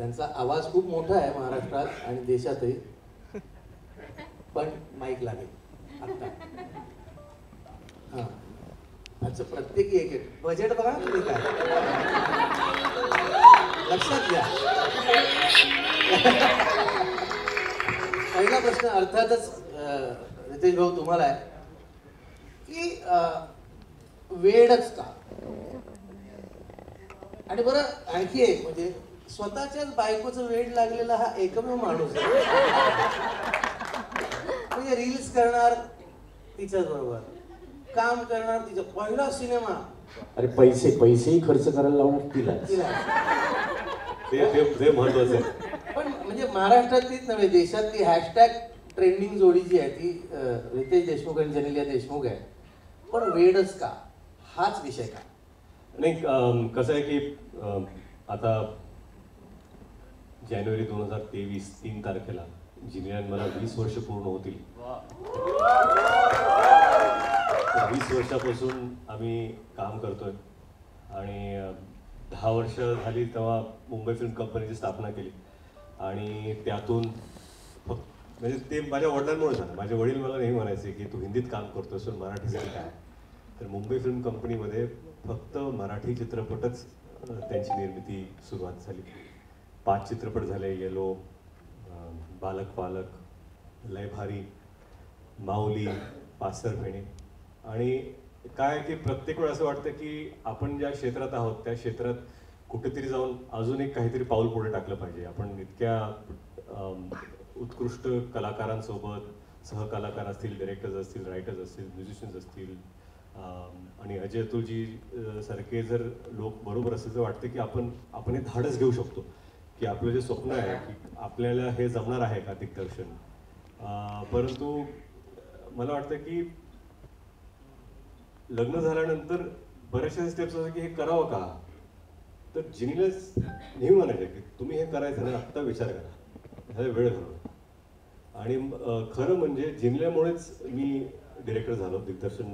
त्यांचा आवाज खूप मोठा आहे महाराष्ट्रात आणि देशातही, पण माईक लागेल आता. हा अच्छा, प्रत्येकी एक एक बजेट बघा तुम्ही काय लक्षात घ्या. पहिला प्रश्न अर्थातच रितेश भाऊ तुम्हाला आहे की वेडच का? आणि बरं आणखी एक म्हणजे स्वतःच्याच बायकोचं वेड लागलेला हा एकमेव माणूस आहे. म्हणजे रील्स करणार तिच्याच बरोबर, काम करणार तिच्या, पहिला सिनेमा, अरे पैसेही खर्च करायला लावणार तिला. ते महत्वाचं आहे. पण म्हणजे महाराष्ट्रातलीच नव्हे देशातली हॅशटॅग ट्रेंडिंग जोडी जी आहे ती रितेश देशमुख आणि जेनेलिया देशमुख आहे. पण वेडच का हाच विषय का? नाही, कसं आहे की आता जानेवारी 2023 3 तारखेला जिनियान मला 20 वर्ष पूर्ण होतील. 20 वर्षापासून आम्ही काम करतोय आणि 10 वर्ष झाली तेव्हा मुंबई फिल्म कंपनीची स्थापना केली आणि त्यातून म्हणजे ते माझ्या वडिलांमुळे झालं. माझे वडील मला नेहमी म्हणायचे की तू हिंदीत काम करतोस पण मराठीसाठी काय? तर मुंबई फिल्म कंपनीमध्ये फक्त मराठी चित्रपटच त्यांची निर्मिती सुरुवात झाली. 5 चित्रपट झाले, येलो, बालक पालक, लय भारी, माऊली, पासरफेणे. आणि काय की प्रत्येक वेळ असं वाटतं की आपण ज्या क्षेत्रात आहोत त्या क्षेत्रात कुठेतरी जाऊन अजून एक काहीतरी पाऊल पुढे टाकलं पाहिजे. आपण इतक्या उत्कृष्ट कलाकारांसोबत, सहकलाकार असतील, डिरेक्टर्स असतील, रायटर्स असतील, म्युझिशियन्स असतील आणि अजय अतुलजी सारखे जर लोक बरोबर असतील तर वाटतं की आपण हे धाडस घेऊ शकतो की आपलं जे स्वप्न आहे की आपल्याला हे जमणार आहे का दिग्दर्शन. परंतु मला वाटतं की लग्न झाल्यानंतर बऱ्याचशा स्टेप्स असतात की हे करावं का? तर जिनीलाच नेहमी म्हणायचे की तुम्ही हे करायचं ना आत्ता विचार करा, ह्याला वेळ घालवा. आणि खरं म्हणजे जिनल्यामुळेच मी डिरेक्टर झालो, दिग्दर्शन.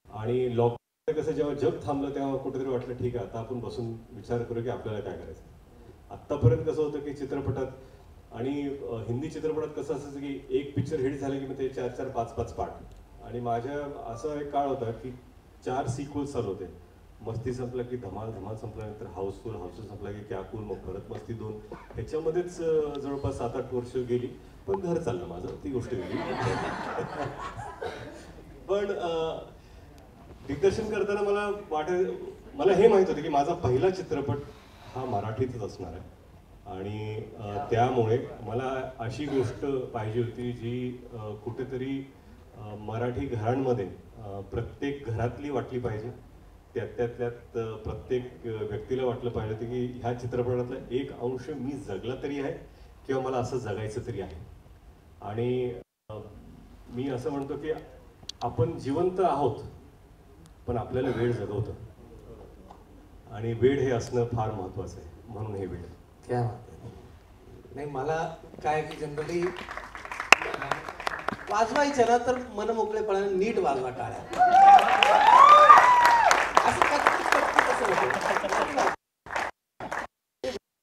आणि लॉकडाऊन कसं जेव्हा जग थांबलं तेव्हा कुठेतरी वाटलं ठीक आहे आता आपण बसून विचार करू की आपल्याला काय करायचं. आत्तापर्यंत कसं होतं की चित्रपटात आणि हिंदी चित्रपटात कसं असायचं की एक पिक्चर हिट झालं की मग ते 4-4, 5-5 पार्ट. आणि माझ्या असा एक काळ होता की 4 सिक्वल्स चालू होते. मस्ती संपला की धमाल, धमाल संपल्यानंतर हाऊसफुल, हाऊसफुल संपला की क्या कूल, मग परत मस्ती 2. ह्याच्यामध्येच जवळपास 7-8 वर्ष गेली. पण घर चाललं माझं, ती गोष्ट गेली. पण दिग्दर्शन करताना मला हे माहित होतं की माझा पहिला चित्रपट हा मराठीतच असणार आहे. आणि त्यामुळे मला अशी गोष्ट पाहिजे होती जी कुठेतरी मराठी घरांमध्ये प्रत्येक घरातली वाटली पाहिजे. त्यात प्रत्येक व्यक्तीला वाटलं पाहिजे होतं की ह्या चित्रपटातला एक अंश मी जगला तरी आहे किंवा मला असं जगायचं तरी आहे. आणि मी असं म्हणतो की आपण जिवंत आहोत पण आपल्याला वेळ जगवतं आणि वेळ हे असणं फार महत्वाचं आहे. म्हणून हे वेळ क्या नाही. मला काय की जनरली वाजवायचं ना तर मन मोकळेपणाने नीट वाजवा टाळ्या.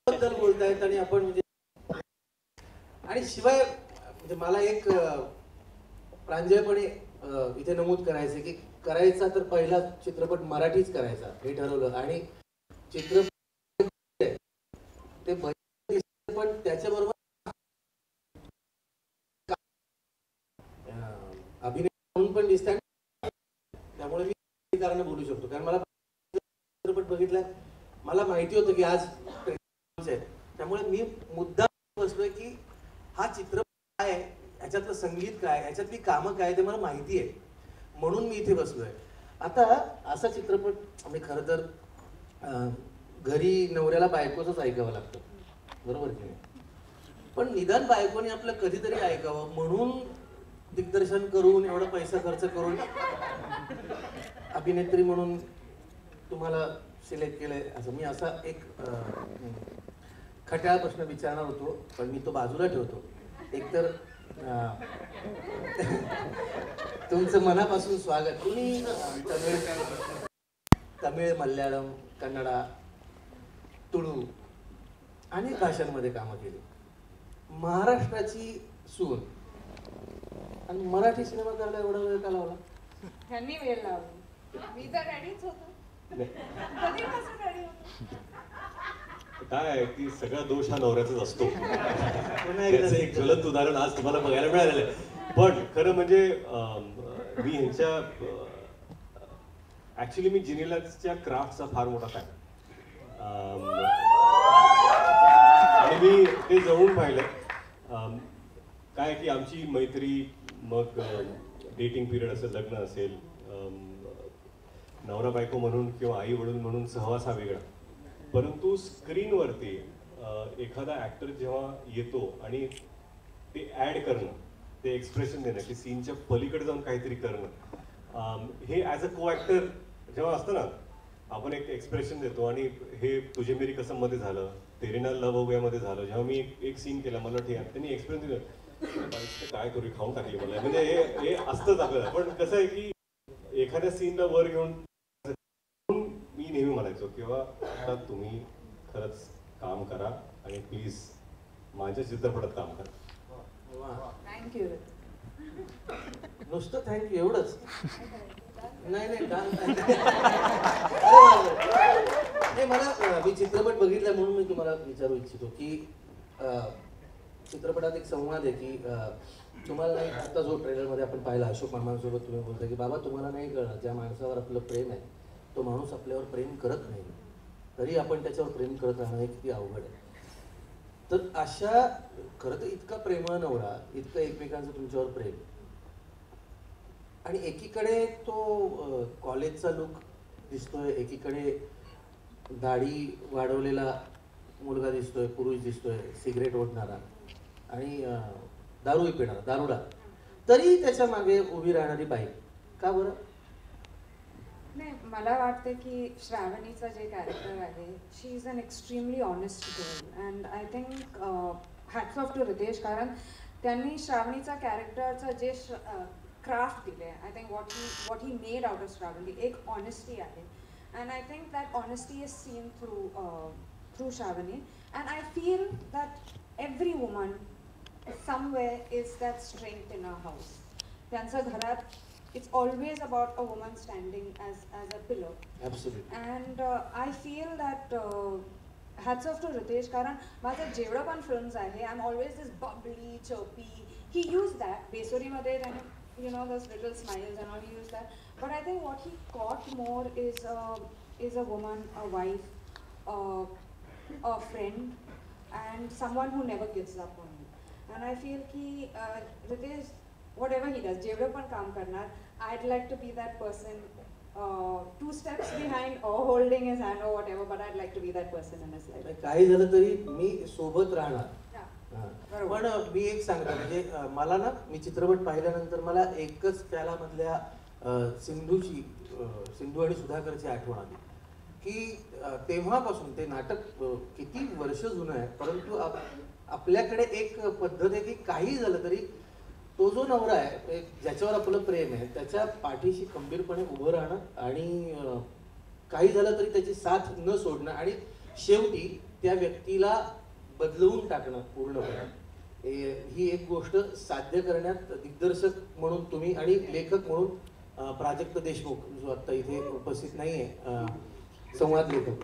बद्दल बोलतायत आणि आपण म्हणजे आणि शिवाय म्हणजे मला एक प्रांजळपणे इथे नमूद करायचं की करायचा तर पहिला चित्रपट मराठीच करायचा हे ठरवलं. आणि चित्रपट ते पण त्याच्याबरोबर अभिनय म्हणून पण दिसतात. त्यामुळे मी कारण बोलू शकतो कारण मला चित्रपट बघितला, मला माहिती होतं की आज त्यामुळे मी मुद्दा बसलोय की हा चित्रपट काय आहे, ह्याच्यातलं संगीत काय, ह्याच्यातली कामं काय ते मला माहिती आहे म्हणून मी इथे बसलोय. आता असा चित्रपट मी खरं तर घरी नवऱ्याला बायकोचंच ऐकावं लागतं, बरोबर की नाही? पण निदान बायकोने आपलं कधीतरी ऐकावं म्हणून दिग्दर्शन करून एवढा पैसा खर्च करून अभिनेत्री म्हणून तुम्हाला सिलेक्ट केलंय. असं मी असा एक खट्याळ प्रश्न विचारणार होतो पण मी तो बाजूला ठेवतो. एकतर तुमचं मनापासून स्वागत. तुम्ही तमिळ, मल्याळम, कन्नडा, तुळू अनेक भाषांमध्ये कामं केली. महाराष्ट्राची सून आणि मराठी सिनेमा करायला एवढा वेळ का लावला? ह्यांनी वेळ लावला. मी तर रेडीच होतो. कधीपासून रेडी होतो. काय आहे की सगळा दोष हा नवऱ्याचाच असतो. पुन्हा एकदा त्याचं एक ज्वलंत उदाहरण आज तुम्हाला बघायला मिळालेलं आहे. पण खरं म्हणजे मी ह्यांच्या ऍक्च्युली मी जिनेलाच्या क्राफ्टचा फार मोठा फॅन आणि मी ते जवळून पाहिलं. काय की आमची मैत्री, मग डेटिंग पिरियड असेल, लग्न असेल, नवरा बायको म्हणून किंवा आई वडील म्हणून सहवास हा वेगळा. परंतु स्क्रीनवरती एखादा ऍक्टर जेव्हा येतो आणि ते ऍड करणं, ते एक्सप्रेशन देणं, की सीनच्या पलीकडे जाऊन काहीतरी करणं, हे ॲज अ को ऍक्टर जेव्हा असतं ना, आपण एक एक्सप्रेशन देतो. आणि हे तुझे मेरी कसम मध्ये झालं, तेरे नाल लव हो गया मध्ये झालं, जेव्हा मी एक सीन केला मला ठीक आहे, त्यांनी एक्सप्रेशन दिलं, काय करू, खाऊन टाकली मला. म्हणजे हे असतंच आपल्याला. पण कसं आहे की एखाद्या सीनला वर घेऊन मी नेहमी म्हणायचो किंवा आता तुम्ही खरंच काम करा आणि प्लीज माझ्या चित्रपटात काम करा. थँक्यू. नुसतं थँक्यू एवढंच? नाही नाही मला मी चित्रपट बघितला म्हणून मी तुम्हाला विचारू इच्छितो की चित्रपटात एक संवाद आहे की तुम्हाला नाही, आता जो ट्रेलरमध्ये आपण पाहिला अशोक मामांसोबत तुम्ही बोलता की बाबा तुम्हाला नाही कळणार ज्या माणसावर आपलं प्रेम आहे तो माणूस आपल्यावर प्रेम करत नाही, तरी आपण त्याच्यावर प्रेम करत राहणं हे किती अवघड आहे. तर अशा खरं तर इतका प्रेमळ नवरा, इतकं एकमेकांचं तुमच्यावर प्रेम, आणि एकीकडे तो कॉलेजचा लुक दिसतोय, एकीकडे दाढी वाढवलेला मुलगा दिसतोय, पुरुष दिसतोय, सिगरेट ओढणारा आणि दारूही पिणारा, दारुडा, तरी त्याच्या मागे उभी राहणारी बाई. का बरं? नाही, मला वाटतं की श्रावणीचं जे कॅरेक्टर आहे, she is an extremely honest girl and I think hats off to Ritesh, कारण त्यांनी श्रावणीचा कॅरेक्टरचं जे क्राफ्ट दिले, I think what he made out of Shravani, एक ऑनेस्टी आहे. And I think that honesty is seen through Shravani. And I feel that every woman somewhere is that strength in our house. त्यांच्या घरात it's always about a woman standing as a pillar. Absolutely. And I feel that hats off to Ritesh, कारण माझं जेवढं पण films आहे, I'm always this bubbly, chirpy. He used that. बेसुरीमध्ये त्याने, you know, those little smiles and all, he used that. But I think what he caught more is a woman, a wife, a friend, and someone who never gives up on you. And I feel ki Ritesh, whatever he does, जेवढं पण काम करणार, I'd like to be that person, 2 steps behind or holding his hand or whatever, but I'd like to be that person in his life. काही झालं तरी मी सोबत राहणार. Yeah. पण मी एक सांगतो, म्हणजे मला ना, मी चित्रपट पाहिल्यानंतर मला एकच त्याला मधल्या सिंधू आणि सुधाकरची आठवण आली की तेव्हापासून ते नाटक किती वर्ष जुनं आहे, परंतु आपल्याकडे एक पद्धत आहे की काही झालं तरी तो जो नवरा आहे, ज्याच्यावर आपलं प्रेम आहे, त्याच्या पाठीशी खंबीरपणे उभं राहणं आणि काही झालं तरी त्याची साथ न सोडणं आणि शेवटी त्या व्यक्तीला बदलवून टाकणं पूर्णपणे. ही एक गोष्ट साध्य करण्यात दिग्दर्शक म्हणून तुम्ही आणि लेखक म्हणून प्राजक्त देशमुख, जो आता इथे उपस्थित नाहीये, संवाद लेखक,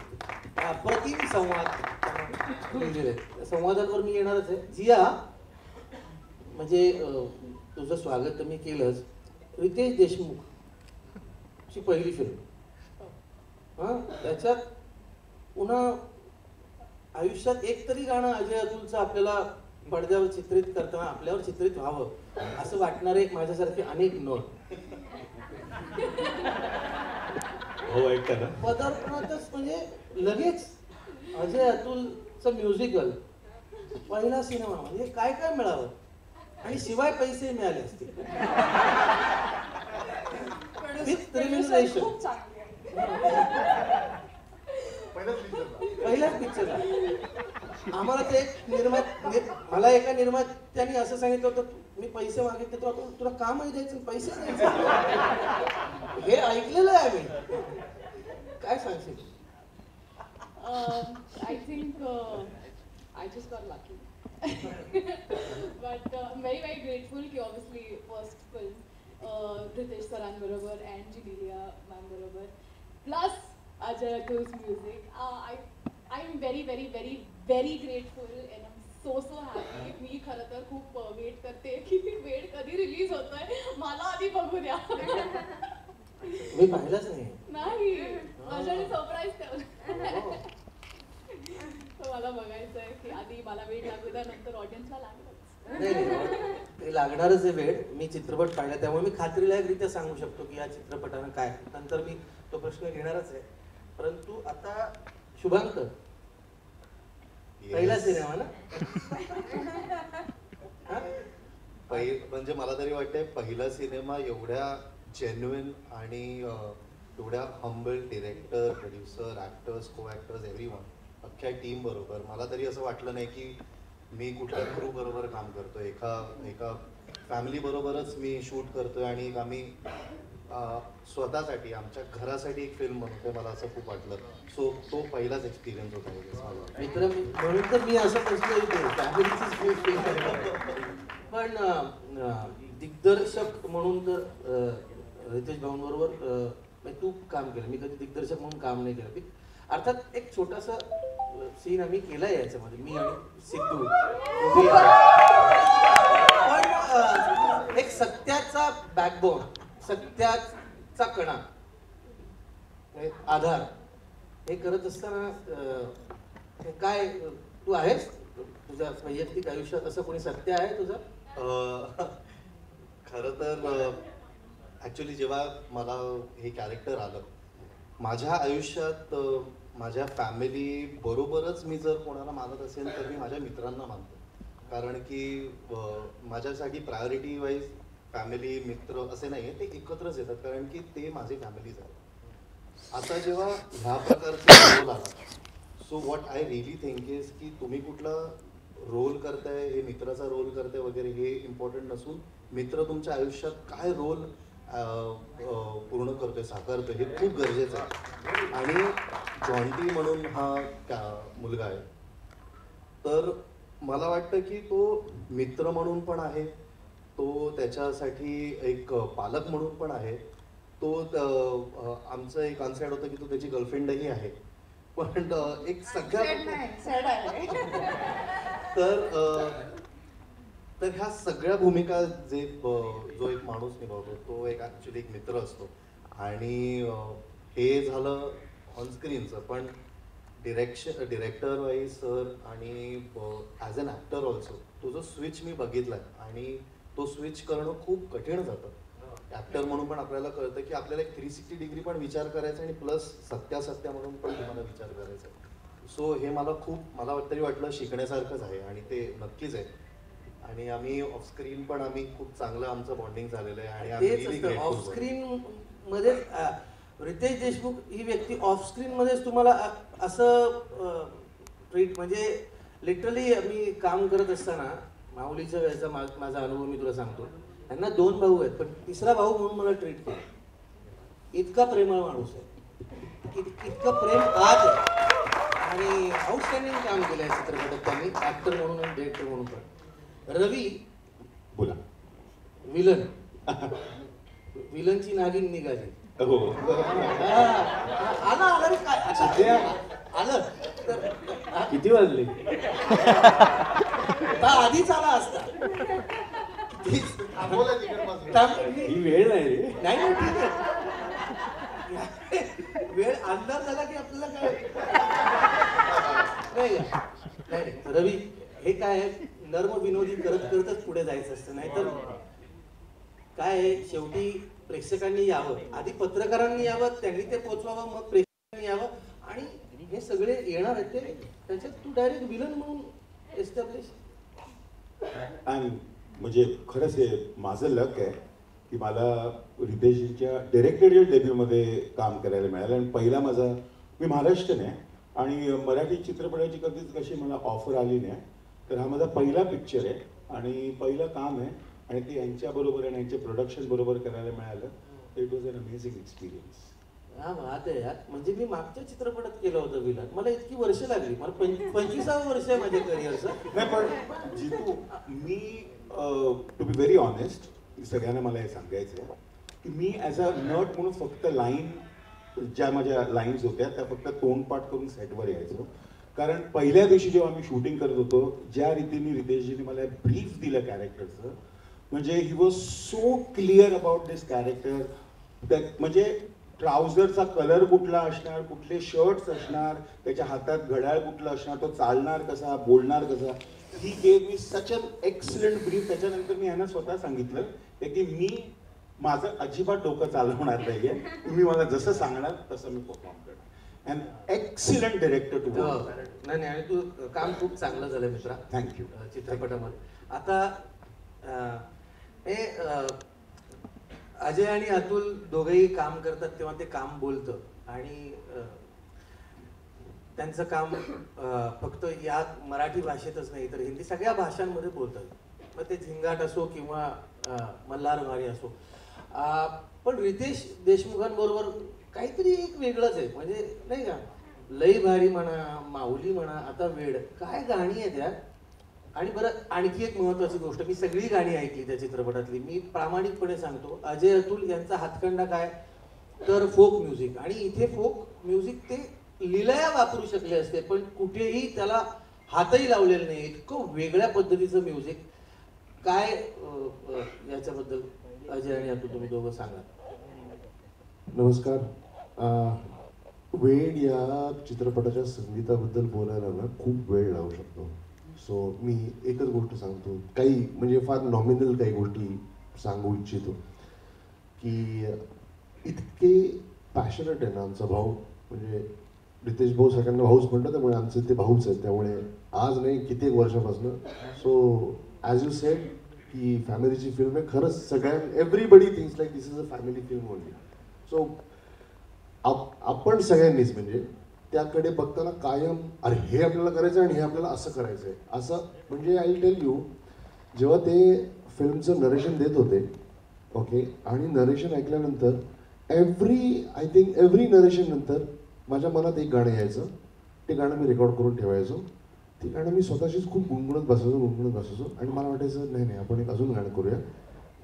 अप्रतिम संवाद लिहिलेले. संवादांवर मी येणारच आहे. जिया, म्हणजे तुझं स्वागत तर मी केलंच. रितेश देशमुख ची पहिली फिल्म, त्याच्यात पुन्हा आयुष्यात एक तरी गाणं अजय अतुलचं आपल्याला पडद्यावर चित्रित करताना आपल्यावर चित्रित व्हावं असं वाटणारे माझ्यासारखे अनेक नर हो ऐकता ना, पदार्पणातच म्हणजे लगेच अजय अतुलचं म्युझिकल पहिला सिनेमा, म्हणजे काय काय मिळावं आणि शिवाय पैसे मिळाले असतील. खूप चांगली आहे. पहिल्याच पिक्चरला आम्हाला ते मला एका निर्मात्याने असं सांगितलं होतं, मी पैसे मागितले तर तुला कामही द्यायचं पैसे द्यायचे, हे ऐकलेलं आहे मी. काय सांगशील? I think I just got lucky. But very very grateful की obviously first film Riteish सरांबरोबर and Genelia ma'am बरोबर plus Ajay Atur's music. I'm very very very very grateful and I'm so happy. मी खरं तर खूप वेट करते की वेळ कधी release होतोय मला आधी बघू द्या. मी पाहिलंच नाही. नाही माझ्याने सरप्राईज ठेवलं. तर मला बघायचं आहे की आधी मला वेळ लागू द्या नंतर ऑडियन्सला लागलं. नाही ते लागणारच आहे वेळ. मी चित्रपट पाहिला त्यामुळे मी खात्रीलायकरित्या सांगू शकतो की या चित्रपटानं काय. नंतर मी तो प्रश्न घेणारच आहे. परंतु आता शुभांकर पहिला सिनेमा ना म्हणजे मला तरी वाटतंय पहिला सिनेमा एवढ्या जेन्युइन आणि एवढ्या हंबल डिरेक्टर प्रोड्युसर ऍक्टर्स को ऍक्टर्स एव्हरीवन अख्ख्या टीम बरोबर मला तरी असं वाटलं नाही की मी कुठल्या क्रू बरोबर काम करतोय. एका फॅमिली बरोबरच मी शूट करतोय आणि आम्ही स्वतःसाठी आमच्या घरासाठी एक फिल्म बनवतोय. मला असं खूप वाटलं. सो तो पहिलाच एक्सपिरियन्स होता. मित्र म्हणून तर मी असं प्रश्न फॅमिलीचीच पण दिग्दर्शक म्हणून तर रितेश भाऊंबरोबर तू काम केलं. मी कधी दिग्दर्शक म्हणून काम नाही केलं. अर्थात एक छोटासा सीन आम्ही केलाय याच्यामध्ये मी आणि सिद्धू. पण एक सत्याचा बॅकबोन सत्याचा कणा आधार हे करत असताना काय तू आहेस तुझ्या वैयक्तिक आयुष्यात असं कोणी सत्य आहे तुझं? खरं तर ॲक्च्युली जेव्हा मला हे कॅरेक्टर आलं माझ्या आयुष्यात माझ्या फॅमिली बरोबरच मी जर कोणाला मानत असेल तर मी माझ्या मित्रांना मानतो. कारण की माझ्यासाठी प्रायोरिटी वाईज फॅमिली मित्र असे नाही आहे. ते एकत्रच येतात कारण की ते माझे फॅमिलीज आहेत. आता जेव्हा ह्या प्रकारचा रोल आला so what I really think is की तुम्ही कुठला रोल करताय हे मित्राचा रोल करताय वगैरे हे इम्पॉर्टंट नसून मित्र तुमच्या आयुष्यात काय रोल पूर्ण करतोय साकारतोय हे खूप गरजेचं आहे. आणि जॉन्टी म्हणून हा मुलगा आहे तर मला वाटतं की तो मित्र म्हणून पण आहे. तो त्याच्यासाठी एक पालक म्हणून पण आहे. तो आमचं एक कॉन्सेप्ट होतं की तो त्याची गर्लफ्रेंडही आहे. पण एक तर ह्या सगळ्या भूमिका जो एक माणूस निभावतो तो एक ॲक्च्युली एक मित्र असतो. आणि हे झालं ऑनस्क्रीनचं. पण डिरेक्टर वाईज सर आणि ॲज अन ॲक्टर ऑल्सो तो जो स्विच मी बघितलाय आणि तो स्विच करणं खूप कठीण जातं. ॲक्टर म्हणून पण आपल्याला कळतं की आपल्याला एक 360 डिग्री पण विचार करायचा आणि प्लस सत्या म्हणून पण तुम्हाला विचार करायचा. सो हे मला तरी वाटलं शिकण्यासारखंच आहे आणि ते नक्कीच आहे. आणि आम्ही ऑफस्क्रीन पण आम्ही खूप चांगलं आमचं बॉन्डिंग झालेलं आहे. आणि ऑफस्क्रीन मध्ये रितेश देशमुख ही व्यक्ती ऑफस्क्रीन मध्येच तुम्हाला असं ट्रीट म्हणजे लिटरली मी काम करत असताना माऊलीच्या वेळेचा माझा अनुभव मी तुला सांगतो. त्यांना 2 भाऊ आहेत पण तिसरा भाऊ म्हणून मला ट्रीट केलं. इतका प्रेमळ माणूस आहे. इतकं प्रेम आज आहे. आणि आउटस्टँडिंग काम केलं आहे चित्रपटात त्यांनी ऍक्टर म्हणून आणि डिरेक्टर म्हणून पण. रवी बोला विलनची नागिन निघाली. हो आलं रे काय आलं तर किती वाजले? आधीच आला असता. ही वेळ नाही रे. नाही ठीक आहे. वेळ अंदाज झाला की आपल्याला काय नाही. रवी हे काय आहे नर्म विनोदी करतच पुढे जायचं असतं. नाहीतर काय आहे शेवटी प्रेक्षकांनी यावं. आधी पत्रकारांनी यावं त्यांनी ते पोचवावं मग प्रेक्षकांनी यावं. आणि हे सगळे येणार आहेत ते त्याच्यात तू डायरेक्ट विलन म्हणून एस्टॅब्लिश. म्हणजे खरंच हे माझं लक आहे की मला रितेशच्या डिरेक्टेड डेब्यूमध्ये काम करायला मिळालं. आणि पहिला मी महाराष्ट्रीयन आहे आणि मराठी चित्रपटाची कधीच कशी मला ऑफर आली नाही. तर हा माझा पहिला पिक्चर आहे आणि पहिलं काम आहे आणि ते यांच्याबरोबर आणि यांच्या प्रोडक्शन बरोबर करायला मिळालं. It was an amazing experience. हा बात आहे यार, म्हणजे मी मागच्या चित्रपटात केलं होतं विलन, मला इतकी वर्ष लागली, मला 25वं वर्ष आहे माझ्या करिअरचं. नाही पण जितू, मी टू बी व्हेरी ऑनेस्ट, सगळ्यांना मला हे सांगायचं आहे की मी ॲज अ नट म्हणून फक्त ज्या माझ्या लाईन्स होत्या त्या फक्त तोंडपाठ करून सेटवर यायचो. कारण पहिल्या दिवशी जेव्हा आम्ही शूटिंग करत होतो, ज्या रीतीने रितेशजीने मला ब्रीफ दिलं कॅरेक्टरचं, म्हणजे he was so clear about this character. म्हणजे ट्राउझरचा कलर कुठला असणार, कुठले शर्ट्स असणार, त्याच्या हातात घड्याळ कुठलं असणार, तो चालणार कसा, बोलणार कसा. He gave me such an excellent brief. त्याच्यानंतर मी ह्यांना स्वतः सांगितलं की मी माझं अजिबात डोकं चालवणार नाहीये, तुम्ही मला जसं सांगणार तसं मी परफॉर्म करणार. And excellent director too. नाही आणि तू काम खूप चांगलं झालं मित्रा. थँक्यू. चित्रपटामध्ये आता हे अजय आणि अतुल दोघेही काम करतात तेव्हा ते काम बोलतं आणि त्यांचं काम फक्त या मराठी भाषेतच नाही तर हिंदी सगळ्या भाषांमध्ये बोलतात. मग ते झिंगाट असो किंवा मल्हारमारी असो. पण रितेश देशमुखांबरोबर काहीतरी एक वेगळंच आहे, म्हणजे नाही का, लई भारी म्हणा, माऊली म्हणा, आता वेड, काय गाणी आहेत यार. आणि बरं आणखी एक महत्वाची गोष्ट, मी सगळी गाणी ऐकली त्या चित्रपटातली. मी प्रामाणिकपणे सांगतो, अजय अतुल यांचा हातखंडा काय तर फोक म्युझिक. आणि इथे फोक म्युझिक ते लिलया वापरू शकले असते, पण कुठेही त्याला हातही लावलेला नाही. इतकं वेगळ्या पद्धतीचं म्युझिक. काय याच्याबद्दल अजय आणि अतुल तुम्ही दोघं सांगा. नमस्कार. वेळ या चित्रपटाच्या संगीताबद्दल बोलायला ना खूप वेळ लागू शकतो. सो मी एकच गोष्ट सांगतो, काही म्हणजे फार नॉमिनल काही गोष्टी सांगू इच्छितो की इतके पॅशनेट आहे ना आमचा भाऊ. म्हणजे रितेश भाऊ सगळ्यांना भाऊच म्हणतो, त्यामुळे आमचे ते भाऊच आहेत. त्यामुळे आज नाही कित्येक वर्षापासून. सो ॲज यू सेड की फॅमिलीची फिल्म आहे. खरंच everybody thinks like this is a family film only. So आपण सगळ्यांनीच म्हणजे त्याकडे बघताना कायम अरे हे आपल्याला करायचं आणि हे आपल्याला असं करायचं आहे असं. म्हणजे आय टेल यू, जेव्हा ते फिल्मचं नरेशन देत होते ओके, आणि नरेशन ऐकल्यानंतर एव्हरी नरेशन नंतर माझ्या मनात एक गाणं यायचं. ते गाणं मी रेकॉर्ड करून ठेवायचो. ते गाणं मी स्वतःशीच खूप गुणगुणत बसायचो आणि मला वाटायचं नाही आपण एक अजून गाणं करूया,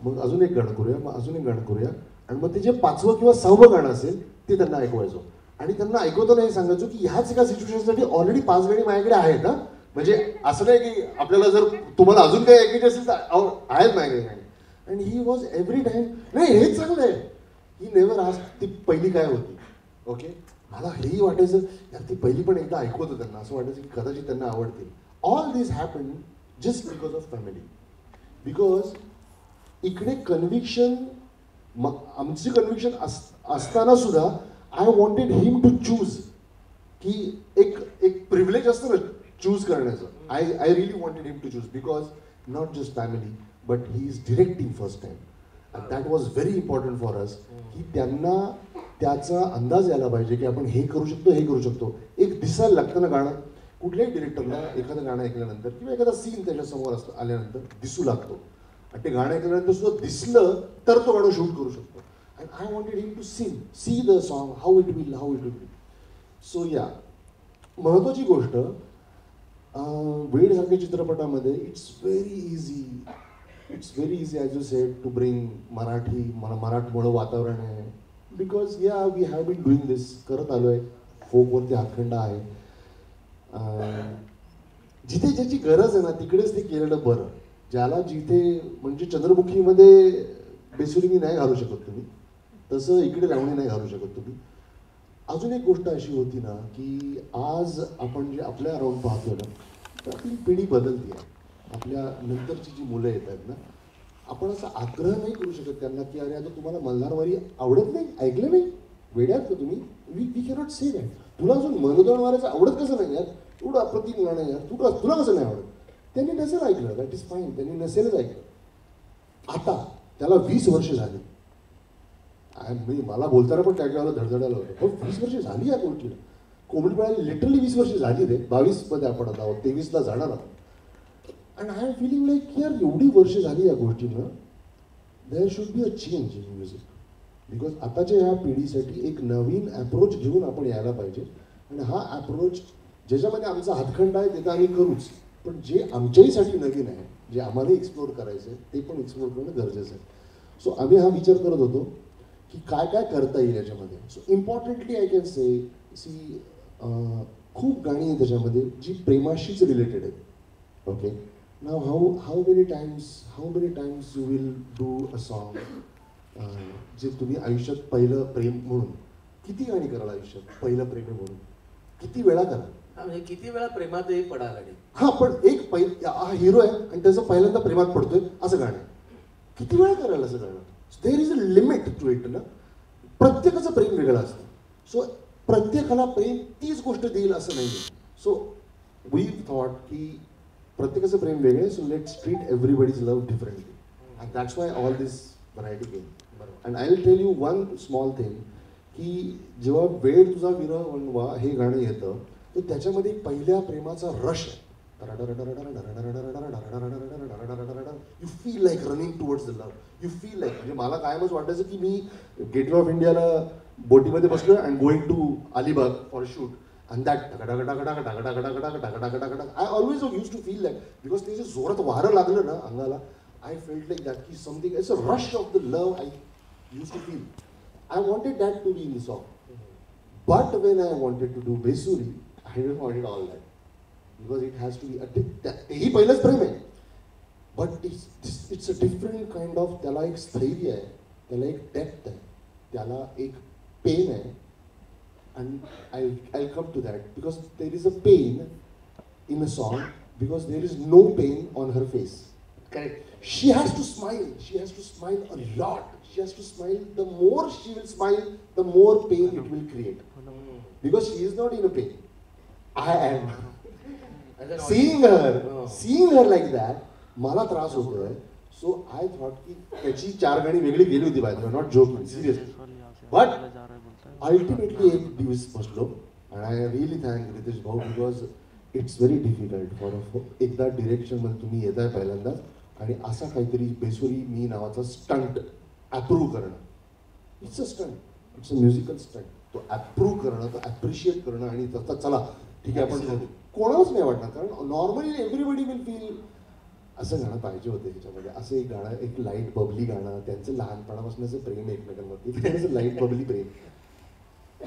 मग अजून एक गाणं करूया, मग अजून एक गाणं करूया. आणि मग ते जे 5वं किंवा 6वं गाणं असेल ते त्यांना ऐकवायचो. आणि त्यांना ऐकवताना हे सांगायचो की ह्याच एका सिच्युएशनसाठी ऑलरेडी 5 गाणी माझ्याकडे आहेत ना. म्हणजे असं नाही की आपल्याला जर तुम्हाला अजून काही ऐकायची असेल तर आहेत माझ्याकडे गाणी. And he was every time नाही हेच चांगलं आहे. ही नेव्हर आज ती पहिली काय होती ओके. मला हेही वाटायचं यार ती पहिली पण एकदा ऐकवतं त्यांना, असं वाटायचं की कदाचित त्यांना आवडतील. All this happen just because of family. Because इकडे कन्व्हिक्शन आमची कन्व्हिक्शन असताना सुद्धा I wanted him to choose. की एक प्रिव्हिलेज असतं ना चूज करण्याचं. I really wanted him to choose because not just family but he is directing first time. And that was very important for us की त्यांना त्याचा अंदाज यायला पाहिजे की आपण हे करू शकतो हे करू शकतो. एक दिसायला लागतं ना गाणं. कुठल्याही डिरेक्टरला एखादं गाणं ऐकल्यानंतर किंवा एखादा सीन त्याच्यासमोर आल्यानंतर दिसू लागतो. आणि ते गाणं ऐकल्यानंतर सुद्धा दिसलं तर तो गाणं शूट करू शकतो. And I wanted him to see the song how it will be. So या महत्त्वाची गोष्ट वेडसारख्या चित्रपटामध्ये it's very easy as you said to bring मराठमोळं वातावरण आहे. Because yeah we have been doing this, करत आलो आहे. फोकवरती हातखंडा आहे. जिथे ज्याची गरज आहे ना तिकडेच ते केलेलं बरं. ज्याला जिथे म्हणजे चंद्रमुखीमध्ये बेसुरी नाही घालू शकत तुम्ही, तसं इकडे लावणी नाही घालू शकत तुम्ही. अजून एक गोष्ट अशी होती ना की आज आपण जे आपल्या अराउंड पाहतो ना तर आपली पिढी बदलती आहे. आपल्या नंतरची जी मुलं येत आहेत ना, आपण असा आग्रह नाही करू शकत त्यांना की अरे आता तुम्हाला मल्हारवारी आवडत नाही, ऐकलं नाही, वेड्यात का तुम्ही. We cannot say that. तुला अजून मनोदन मारायचं आवडत कसं नाही यार, एवढं अप्रतिम गाणं यार, तुला कसं नाही आवडत. त्यांनी नसेल ऐकलं, दॅट इज फाईन, त्यांनी नसेलच ऐकलं. आता त्याला 20 वर्ष झाली. मला बोलताना पण काय काय धडधडायला होतं. पण 20 वर्ष झाली या गोष्टीला. कोविड वेळेला लिटरली 20 वर्ष झाली रे. 22मध्ये आपण आता आहोत, 23ला जाणार आहोत. And I am feeling like यार एवढी वर्ष झाली या गोष्टीनं. There should be a change in music. Because आताच्या ह्या पिढीसाठी एक नवीन अप्रोच घेऊन आपण यायला पाहिजे. आणि हा अप्रोच ज्याच्यामध्ये आमचा हातखंडा आहे ते तर आम्ही करूच, पण जे आमच्याहीसाठी नवीन आहे, जे आम्हाला एक्सप्लोर करायचं आहे ते पण एक्सप्लोर करणं गरजेचं आहे. सो आम्ही हा विचार करत होतो की काय काय करता येईल याच्यामध्ये. So importantly I can say see खूप गाणी आहेत त्याच्यामध्ये जी प्रेमाशीच रिलेटेड आहेत. Okay, now how many times you will do a song जे तुम्ही आयुष्यात पहिलं प्रेम म्हणून किती गाणी कराल आयुष्यात पहिलं प्रेम आहे म्हणून किती वेळा कराल. हा, म्हणजे किती वेळा प्रेमातही पडायला लागेल. हा, पण एक हा हिरो आहे आणि त्याचं पहिल्यांदा प्रेमात पडतोय असं गाणं आहे. किती वेळा करायला असं गाणं. There is a limit to it ना. प्रत्येकाचं प्रेम वेगळं असतं. सो प्रत्येकाला प्रेम तीच गोष्ट देईल असं नाही. सो वी थॉट की प्रत्येकाचं प्रेम वेगळं आहे. So let's treat everybody's love differently and that's why all this variety game. And I will tell you one small thing की जेव्हा वेळ तुझा विरह हे गाणं येतं तर त्याच्यामध्ये पहिल्या प्रेमाचा रश आहे. You feel like running towards the love. You feel like, म्हणजे मला कायमच वाटायचं की मी गेटवे ऑफ इंडियाला बोटीमध्ये बसलो and going to Alibag for shoot and that I always use to feel like because ते जे जोरात वारं लागलं ना अंगाला आय फेल्ट लाईक दॅट की something it's a rush of the love I use to feel. I wanted that to be in the song. But when I wanted to do Besuri, I didn't want it all that. Because it has to be ही पहिलंच प्रेम आहे. But it's a different kind of, त्याला एक स्थैर्य आहे, त्याला एक depth आहे, त्याला एक पेन आहे. And I'll come to that because there is a pain in a song because there is no pain on her face. Correct. She has to smile. She has to smile a lot. She has to smile. The more she will smile, the more pain it will create. Because she is not in a pain. I am. Seeing her like that, मला त्रास होतोय. So I thought की त्याची 4 गाणी वेगळी गेली होती बाय. Not joking, seriously. But ultimately एक दिवस बसलो and I really thank Riteish भाऊ because it's very difficult for एकदा डिरेक्शन मध्ये तुम्ही येताय पहिल्यांदाच आणि असा काहीतरी बेसुरी मी नावाचा स्टंट अप्रूव्ह करणं. It's a stunt, it's a musical stunt. तो अप्रूव्ह करणं, तो ॲप्रिशिएट करणं आणि तसं चला ठीक आहे आपण करू, कोणालाच नाही वाटणार. कारण नॉर्मली एव्हरीबडी विल फील असं गाणं पाहिजे होतं ह्याच्यामध्ये. असं एक गाणं, एक लाईट बबली गाणं, त्यांचं लहानपणापासूनचं प्रेम एकमेकांवरती, त्यांचं लाईट बबली प्रेम.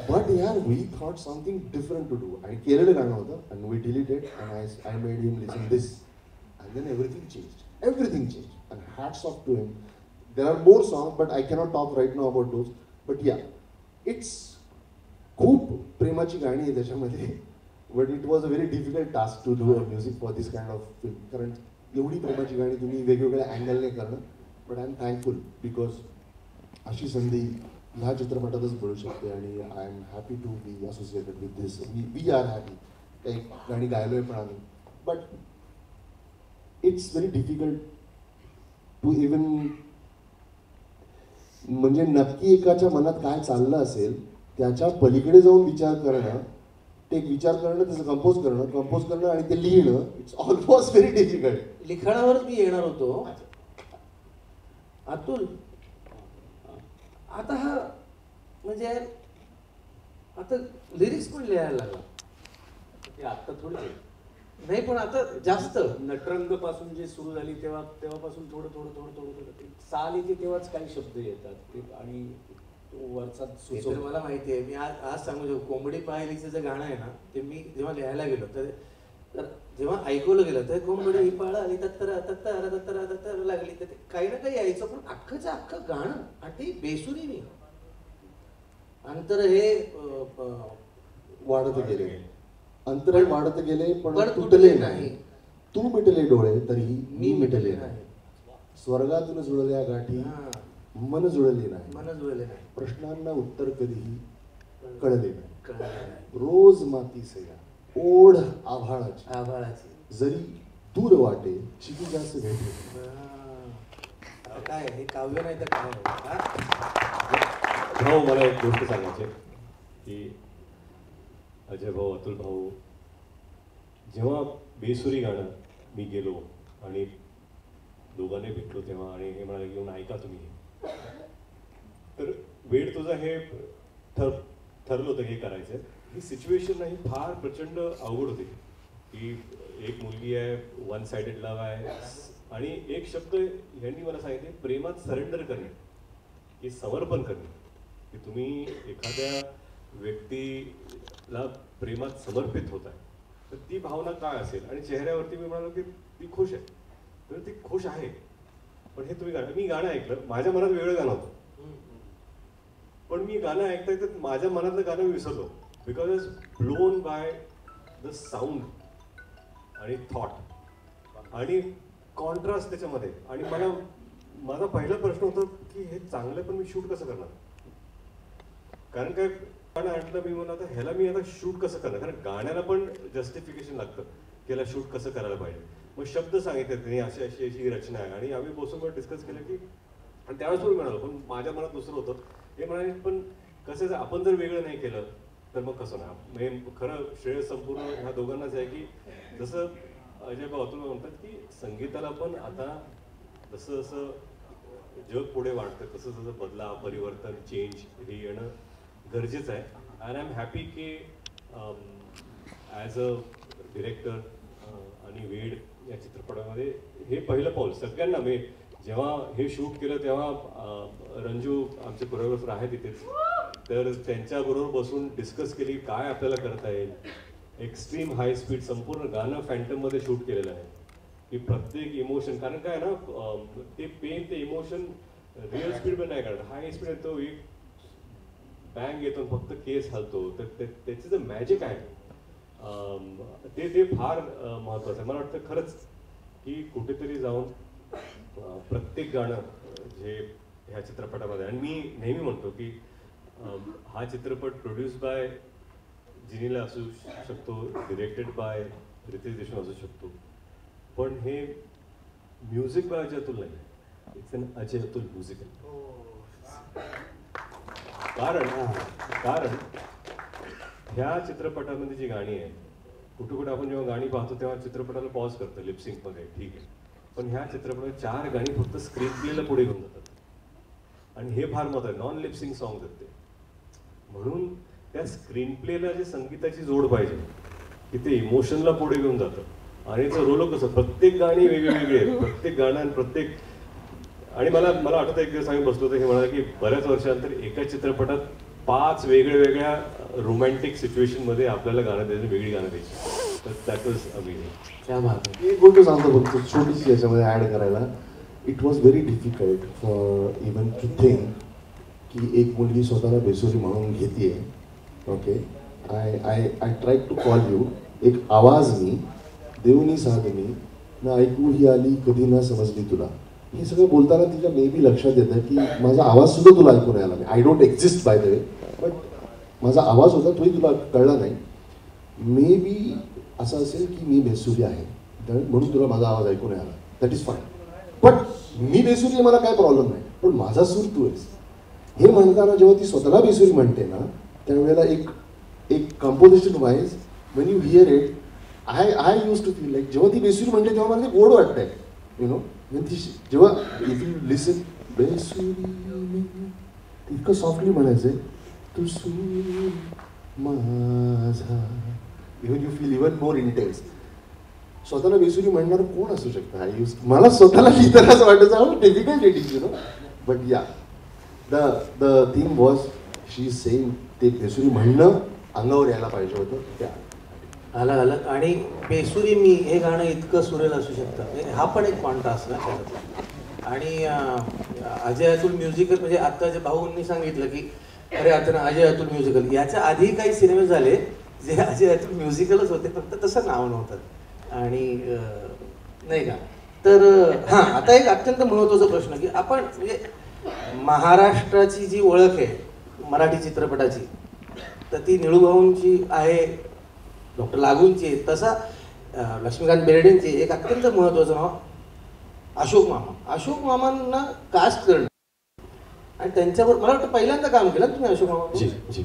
बट यार we thought something different to do आणि केलेलं गाणं होतं and we deleted and I made him listen this and then everything change and hats off to him. There are more songs, but I cannot talk right now about those. But yeah, it's खूप प्रेमाची गाणी आहे त्याच्यामध्ये. But it was a very difficult task to do a music for this kind of film. कारण एवढी प्रेमाची गाणी तुम्ही वेगवेगळ्या अँगलने करणं. But I'm thankful because अशी संधी ह्या चित्रपटातच मिळू शकते आणि I am happy to be associated with this. We are happy. काही गाणी गायलोय पण आम्ही. But it's very difficult to even, म्हणजे नक्की एकाच्या मनात काय चाललं असेल त्याच्या पलीकडे जाऊन विचार करणं, ते विचार करणं, त्याचं कंपोज करणं आणि ते लिहिणं. It's almost very difficult. लिखाणावरच मी येणार होतो. अतुल, आता हा म्हणजे आता लिरिक्स पण लिहायला लागला. ते आत्ता थोडी नाही पण आता जास्त नटरंग पासून जे सुरू झाली तेव्हापासून थोडं साल येते तेव्हाच काही शब्द येतात ते आणि तो वरचा हे तर मला माहिती आहे. मी आज सांगू शकतो, कोंबडी पाहिलीचं जे गाणं आहे ना ते मी जेव्हा लिहायला गेलो तर जेव्हा ऐकवलं गेलं तर कोंबडी ही पाळाली तत्तर लागली तर काही ना काही यायचं. पण अख्खंच अख्खं गाणं आणि ते बेसुरी मी अंतर हे वाढत गेले, अंतराळ वाढत गेले पण तुटले नाही. तू मिटले डोळे तरीही मी मिटले नाही. स्वर्गातून जुळल्या गाठी मन जुळले नाही. प्रश्नांना उत्तर कधीही कळले नाही. रोज माती सया ओढ आभाळाची जरी दूर वाटे क्षितिजास भेटे. काय हे काव्य नाही तर काय. भाऊ, मला एक गोष्ट सांगायची की अजय भाऊ, अतुल भाऊ, जेव्हा बेसुरी गाणं मी गेलो आणि दोघांनी भेटलो तेव्हा आणि हे म्हणाले घेऊन ऐका तुम्ही, तर वेळ तुझं हे ठरलं होतं हे करायचं. ही सिच्युएशन नाही फार प्रचंड अवघड होती की एक मुलगी आहे, वन साइडेड लव्ह आहे, आणि एक शब्द यांनी मला सांगितले, प्रेमात सरेंडर करणे, की समर्पण करणे, की तुम्ही एखाद्या व्यक्तीला प्रेमात समर्पित होत आहे तर ती भावना काय असेल. आणि चेहऱ्यावरती मी म्हणालो की ती खुश आहे, तर ती खुश आहे. पण हे तुम्ही मी गाणं ऐकलं, माझ्या मनात वेगळं गाणं होतं, पण मी गाणं ऐकता तर माझ्या मनातलं गाणं मी विसरलो, because is blown by the sound आणि थॉट आणि कॉन्ट्रास्ट त्याच्यामध्ये. आणि माझा पहिला प्रश्न होता की हे चांगलं पण मी शूट कसं करणार, कारण काय गाणं ऐकलं मी म्हणलं आता ह्याला मी आता शूट कसं करणार, कारण गाण्याला पण जस्टिफिकेशन लागतं की याला शूट कसं करायला पाहिजे. मग शब्द सांगितले त्यांनी, अशी अशी अशी रचना आहे, आणि आम्ही बसून डिस्कस केलं की, आणि त्यावेळेस मी म्हणालो, पण माझ्या मनात दुसरं होतं. हे म्हणाले पण कसं आपण जर वेगळं नाही केलं तर मग कसं ना. म्हणजे खरं श्रेय संपूर्ण ह्या दोघांनाच आहे की जसं अजय भाऊ अतुल म्हणतात की संगीताला पण आता जसं जसं जग पुढे वाढतं तसं जसं बदला, परिवर्तन, चेंज हे येणं गरजेचं आहे. अँड आय एम हॅपी की ॲज अ डिरेक्टर आणि वेड या चित्रपटामध्ये हे पहिलं पाऊल सगळ्यांना. मी जेव्हा हे शूट केलं तेव्हा रंजू आमचे कोरिओग्राफर आहेत तिथेच, तर त्यांच्याबरोबर बसून डिस्कस केली काय आपल्याला करता येईल. एक्स्ट्रीम हाय स्पीड संपूर्ण गाणं फॅन्टममध्ये शूट केलेलं आहे की प्रत्येक इमोशन, कारण काय ना ते पेन ते इमोशन रिअल स्पीडमध्ये नाही काढत, हाय स्पीड येतो, एक बँग येतो फक्त केस हलतो, तर त्याचं जे मॅजिक आहे ते फार महत्त्वाचं आहे. मला वाटतं खरंच की कुठेतरी जाऊन प्रत्येक गाणं जे ह्या चित्रपटामध्ये, आणि मी नेहमी म्हणतो की हा चित्रपट प्रोड्यूस बाय जिनीला असू शकतो, डिरेक्टेड बाय रितेश देशमुख असू शकतो, पण हे म्युझिक बाय अजय अतुल नाही, it's an Ajay Atul musical. कारण ह्या चित्रपटामध्ये जी गाणी आहेत, कुठे आपण जेव्हा गाणी पाहतो तेव्हा चित्रपटाला पॉज करतो लिपसिंगमध्ये, ठीक आहे, पण ह्या चित्रपटात 4 गाणी फक्त स्क्रीन प्लेला पुढे घेऊन जातात, आणि हे फार महत्त्वाचं आहे. नॉन लिपसिंग सॉंग आहेत ते, म्हणून त्या स्क्रीन प्लेला जे संगीताची जोड पाहिजे की ते इमोशनला पुढे घेऊन जातं. आणि याचं रोल कसं, प्रत्येक गाणी वेगळी आहेत, प्रत्येक गाणं आणि प्रत्येक. आणि मला आठवतं एक दिवस आम्ही बसलो होतो, हे म्हणाले की बऱ्याच वर्षानंतर एका चित्रपटात 5 वेगळ्या रोमॅन्टिक सिच्युएशनमध्ये आपल्याला गाणं द्यायचं, वेगळी गाणं द्यायची, तर दॅट वॉज अमेझिंग. त्या भाग एक गोष्ट सांगतो फक्त छोटीशी याच्यामध्ये ॲड करायला. It was very difficult for even to think की एक मुलगी स्वतःला बेसुरी म्हणून घेते. Okay, I try to call you, एक आवाज मी देऊनी साध मी ना ऐकू ही आली कधी ना समजली तुला, हे सगळं बोलताना तिच्या मे बी लक्षात येतं की माझा आवाज सुद्धा तुला ऐकून यायला नाही. I don't exist by the way, but माझा आवाज होता तोही तुला कळला नाही. मे बी असं असेल की मी बेसुरी आहे म्हणून तुला माझा आवाज ऐकून यायला, दॅट इज फाईन. पण मी बेसुरी आहे मला काय प्रॉब्लेम नाही, पण माझा सूर तू आहेस हे म्हणताना जेव्हा ती स्वतःला बेसुरी म्हणते ना, त्यावेळेला एक composition wise when you hear it, I use to feel like जेव्हा ती बेसुरी म्हणते तेव्हा मला ते गोड वाटतंय, यु नो. जेव्हा इफ यू लिसन बेसुरी इतकं सॉफ्टली म्हणायचंय, तू सूर माझा, even you feel even more intense. स्वतःला बेसुरी म्हणणार कोण असू शकतं? आय यूज, मला स्वतःला लिहिताना असं वाटायचं difficult it, you know. But yeah the theme was she same, ते बेसुरी म्हणणं अंगावर यायला पाहिजे होतं त्या आलं. आणि बेसुरी मी हे गाणं इतकं सुरेल असू शकतं, हा पण एक कॉन्ट्रास्ट ना त्याचा. आणि अजय अतुल म्युझिकल, म्हणजे आता जे भाऊंनी सांगितलं की अरे आता अजय अतुल म्युझिकल, याच्या आधी काही सिनेमे झाले जे अजय अतुल म्युझिकलच होते, फक्त तसं नाव नव्हतं. आणि नाही का, तर हां, आता एक अत्यंत महत्त्वाचा प्रश्न की आपण म्हणजे महाराष्ट्राची जी ओळख आहे मराठी चित्रपटाची, तर ती निळूभाऊंची आहे, डॉक्टर लागूंची आहे, तसा लक्ष्मीकांत बेर्डेंची एक अत्यंत महत्त्वाचं नाव अशोक मामा. अशोक मामांना कास्ट करणं आणि त्यांच्यावर मला वाटतं पहिल्यांदा काम केलं तुम्ही अशोक मामा. जी जी,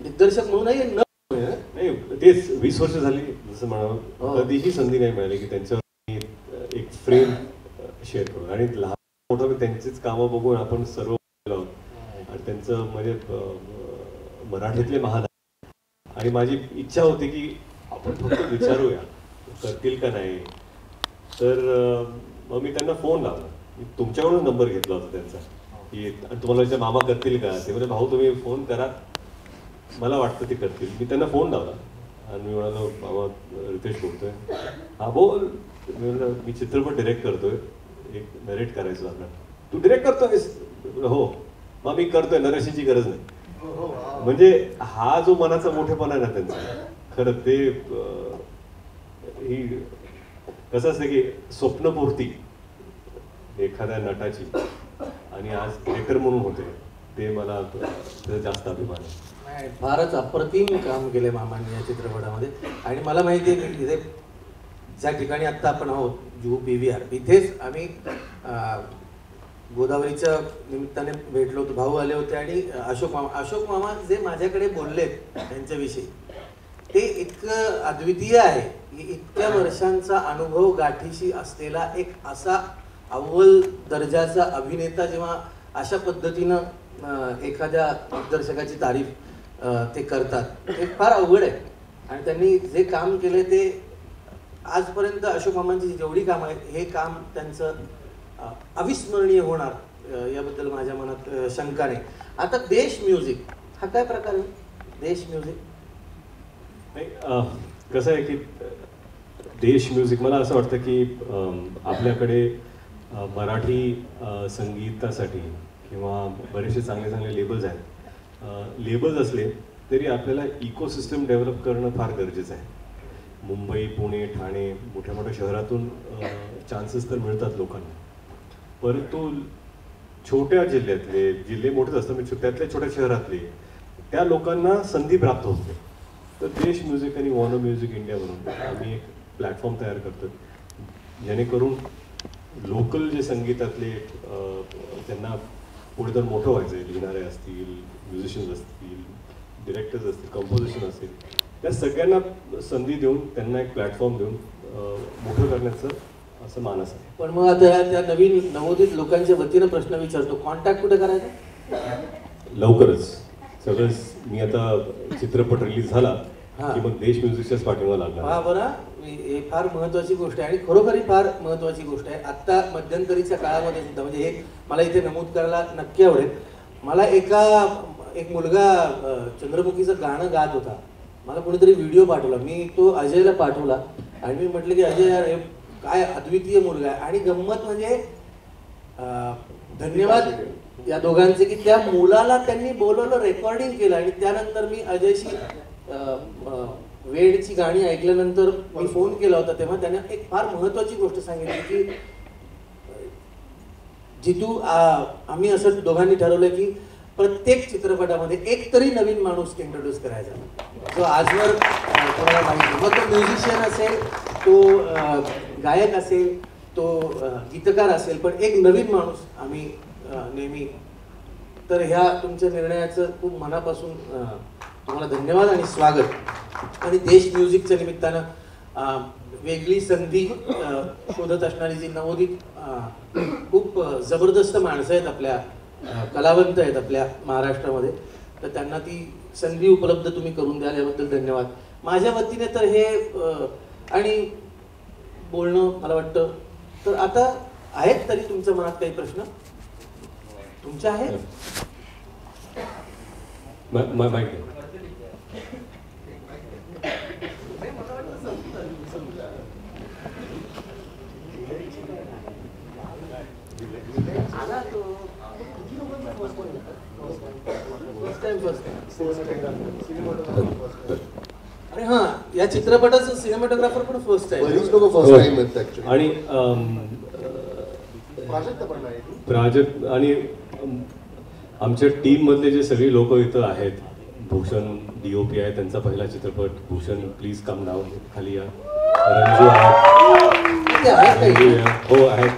दिग्दर्शक म्हणूनही नाही, तेच 20 वर्ष झाली जसं म्हणावं, कधीही संधी नाही मिळाली की त्यांच्यावर एक फ्रेम शेअर करून. आणि लहान मोठं त्यांचीच कामं बघून आपण सर्व आहोत, आणि त्यांचं म्हणजे मराठीतले महान आहे. आणि माझी इच्छा होती की आपण फक्त विचारूया करतील का नाही. तर मग मी त्यांना फोन लावला. मी तुमच्याकडून नंबर घेतला होता त्यांचा की तुम्हाला विचार मामा करतील का. ते म्हणजे भाऊ तुम्ही फोन करा, मला वाटतं ते करतील. मी त्यांना फोन लावला आणि मी म्हणालो मामा रितेश बोलतोय. हा बोल. मी म्हणलं मी चित्रपट डिरेक्ट करतोय, एक नरेट करायचं आपला. तू डिरेक्ट करतोयस. हो मग मी करतोय, नरेशनची गरज नाही. म्हणजे हा जो मनाचा मोठेपणा आहे ना त्यांचा, खरं ते ही कसं असतं की स्वप्नपूर्ती एखाद्या नटाची आणि आज डिरेक्टर म्हणून होते, ते मला त्याचा जास्त अभिमान आहे. नाही, फारच अप्रतिम काम केले मामांनी या चित्रपटामध्ये. आणि मला माहिती आहे की इथे ज्या ठिकाणी आत्ता आपण आहोत, जुहू PVR, इथेच आम्ही गोदावरीच्या निमित्ताने भेटलो होतो. भाऊ आले होते आणि अशोक मामा जे माझ्याकडे बोललेत त्यांच्याविषयी, ते इतकं अद्वितीय आहे की इतक्या वर्षांचा अनुभव गाठीशी असलेला एक असा अव्वल दर्जाचा अभिनेता जेव्हा अशा पद्धतीनं एखाद्या दिग्दर्शकाची तारीफ ते करतात, ते फार अवघड आहे. आणि त्यांनी जे काम केले ते आजपर्यंत अशोक मामांची जेवढी कामं आहेत, हे काम त्यांचं अविस्मरणीय होणार याबद्दल माझ्या मनात शंका नाही. आता देश म्युझिक हा काय प्रकार आहे? देश म्युझिक कसं आहे की देश म्युझिक, मला असं वाटतं की आपल्याकडे मराठी संगीतासाठी किंवा बरेचसे चांगले चांगले लेबल्स आहेत. लेबल्स असले तरी आपल्याला इकोसिस्टम डेव्हलप करणं फार गरजेचं आहे. मुंबई, पुणे, ठाणे, मोठ्या मोठ्या शहरातून चान्सेस तर मिळतात लोकांना, परंतु छोट्या जिल्ह्यातले, जिल्हे मोठेच असतात म्हणजे त्यातल्या छोट्या शहरातले त्या लोकांना संधी प्राप्त होत नाही. तर देश म्युझिक आणि वॉर्नर म्युझिक इंडिया म्हणून आम्ही एक प्लॅटफॉर्म तयार करतो, जेणेकरून लोकल जे संगीतातले त्यांना पुढे जर मोठं व्हायचं आहे, लिहिणारे असतील, म्युझिशियन्स असतील, डिरेक्टर्स असतील, कंपोजिशन असेल, त्या सगळ्यांना संधी देऊन त्यांना एक प्लॅटफॉर्म देऊन मोठं करण्याचं असं मानस आहे. पण मग आता त्या नवीन नवोदित लोकांच्या वतीनं प्रश्न विचारतो, कॉन्टॅक्ट कुठे करायचा? लवकरच सगळं मी आता चित्रपट रिलीज झाला की मग देश म्युझिकच्याच पाठिंबा लागला. हा बरं, हे फार महत्वाची गोष्ट आहे आणि खरोखरी फार महत्वाची गोष्ट आहे. आत्ता मध्यंतरीच्या काळामध्ये सुद्धा, म्हणजे हे मला इथे नमूद करायला नक्की आवडेल. मला एक मुलगा चंद्रमुखीचं गाणं गात होता. मला कोणीतरी व्हिडिओ पाठवला, मी तो अजयला पाठवला आणि मी म्हटलं की अजय यार, हे काय अद्वितीय मुलगा आहे. आणि गंमत म्हणजे धन्यवाद या दोघांचे की त्या मुलाला त्यांनी बोलवलं, रेकॉर्डिंग केलं आणि त्यानंतर मी अजयशी वेडची गाणी ऐकल्यानंतर मी फोन केला होता, तेव्हा त्याने एक फार महत्वाची गोष्ट सांगितली की जितू आम्ही असं दोघांनी ठरवलं की प्रत्येक चित्रपटामध्ये एक तरी नवीन माणूस इंट्रोड्यूस करायचा, जो आजवर कोणाला माहिती, मग तो म्युझिशियन असेल, तो गायक असेल, तो गीतकार असेल, पण एक नवीन माणूस आम्ही नेहमी. तर ह्या तुमच्या निर्णयाचं खूप मनापासून तुम्हाला धन्यवाद आणि स्वागत. आणि देश म्युझिकच्या निमित्तानं वेगळी संधी शोधत असणारी जी नवोदित खूप जबरदस्त माणसं आहेत, आपल्या कलावंत आहेत आपल्या महाराष्ट्रामध्ये, तर त्यांना ती संधी उपलब्ध तुम्ही करून द्याल याबद्दल धन्यवाद. माझ्या वतीने तर हे आणि बोलणं मला वाटतं. तर आता आहेत तरी तुमच्या मनात काही प्रश्न तुमचे आहेत? अरे हा, या चित्रपटाचं सिनेमॅटोग्राफर पण फर्स्ट आहे. बरीच लोक फर्स्ट टाइम आहेत ऍक्च्युली. आणि प्राजक्त आणि आमच्या टीम मधले जे सगळे लोक इथं आहेत, भूषण DOP आहे, त्यांचा पहिला चित्रपट. भूषण प्लीज कम नाव, खाली या. रंजू आहे, हो आहेत.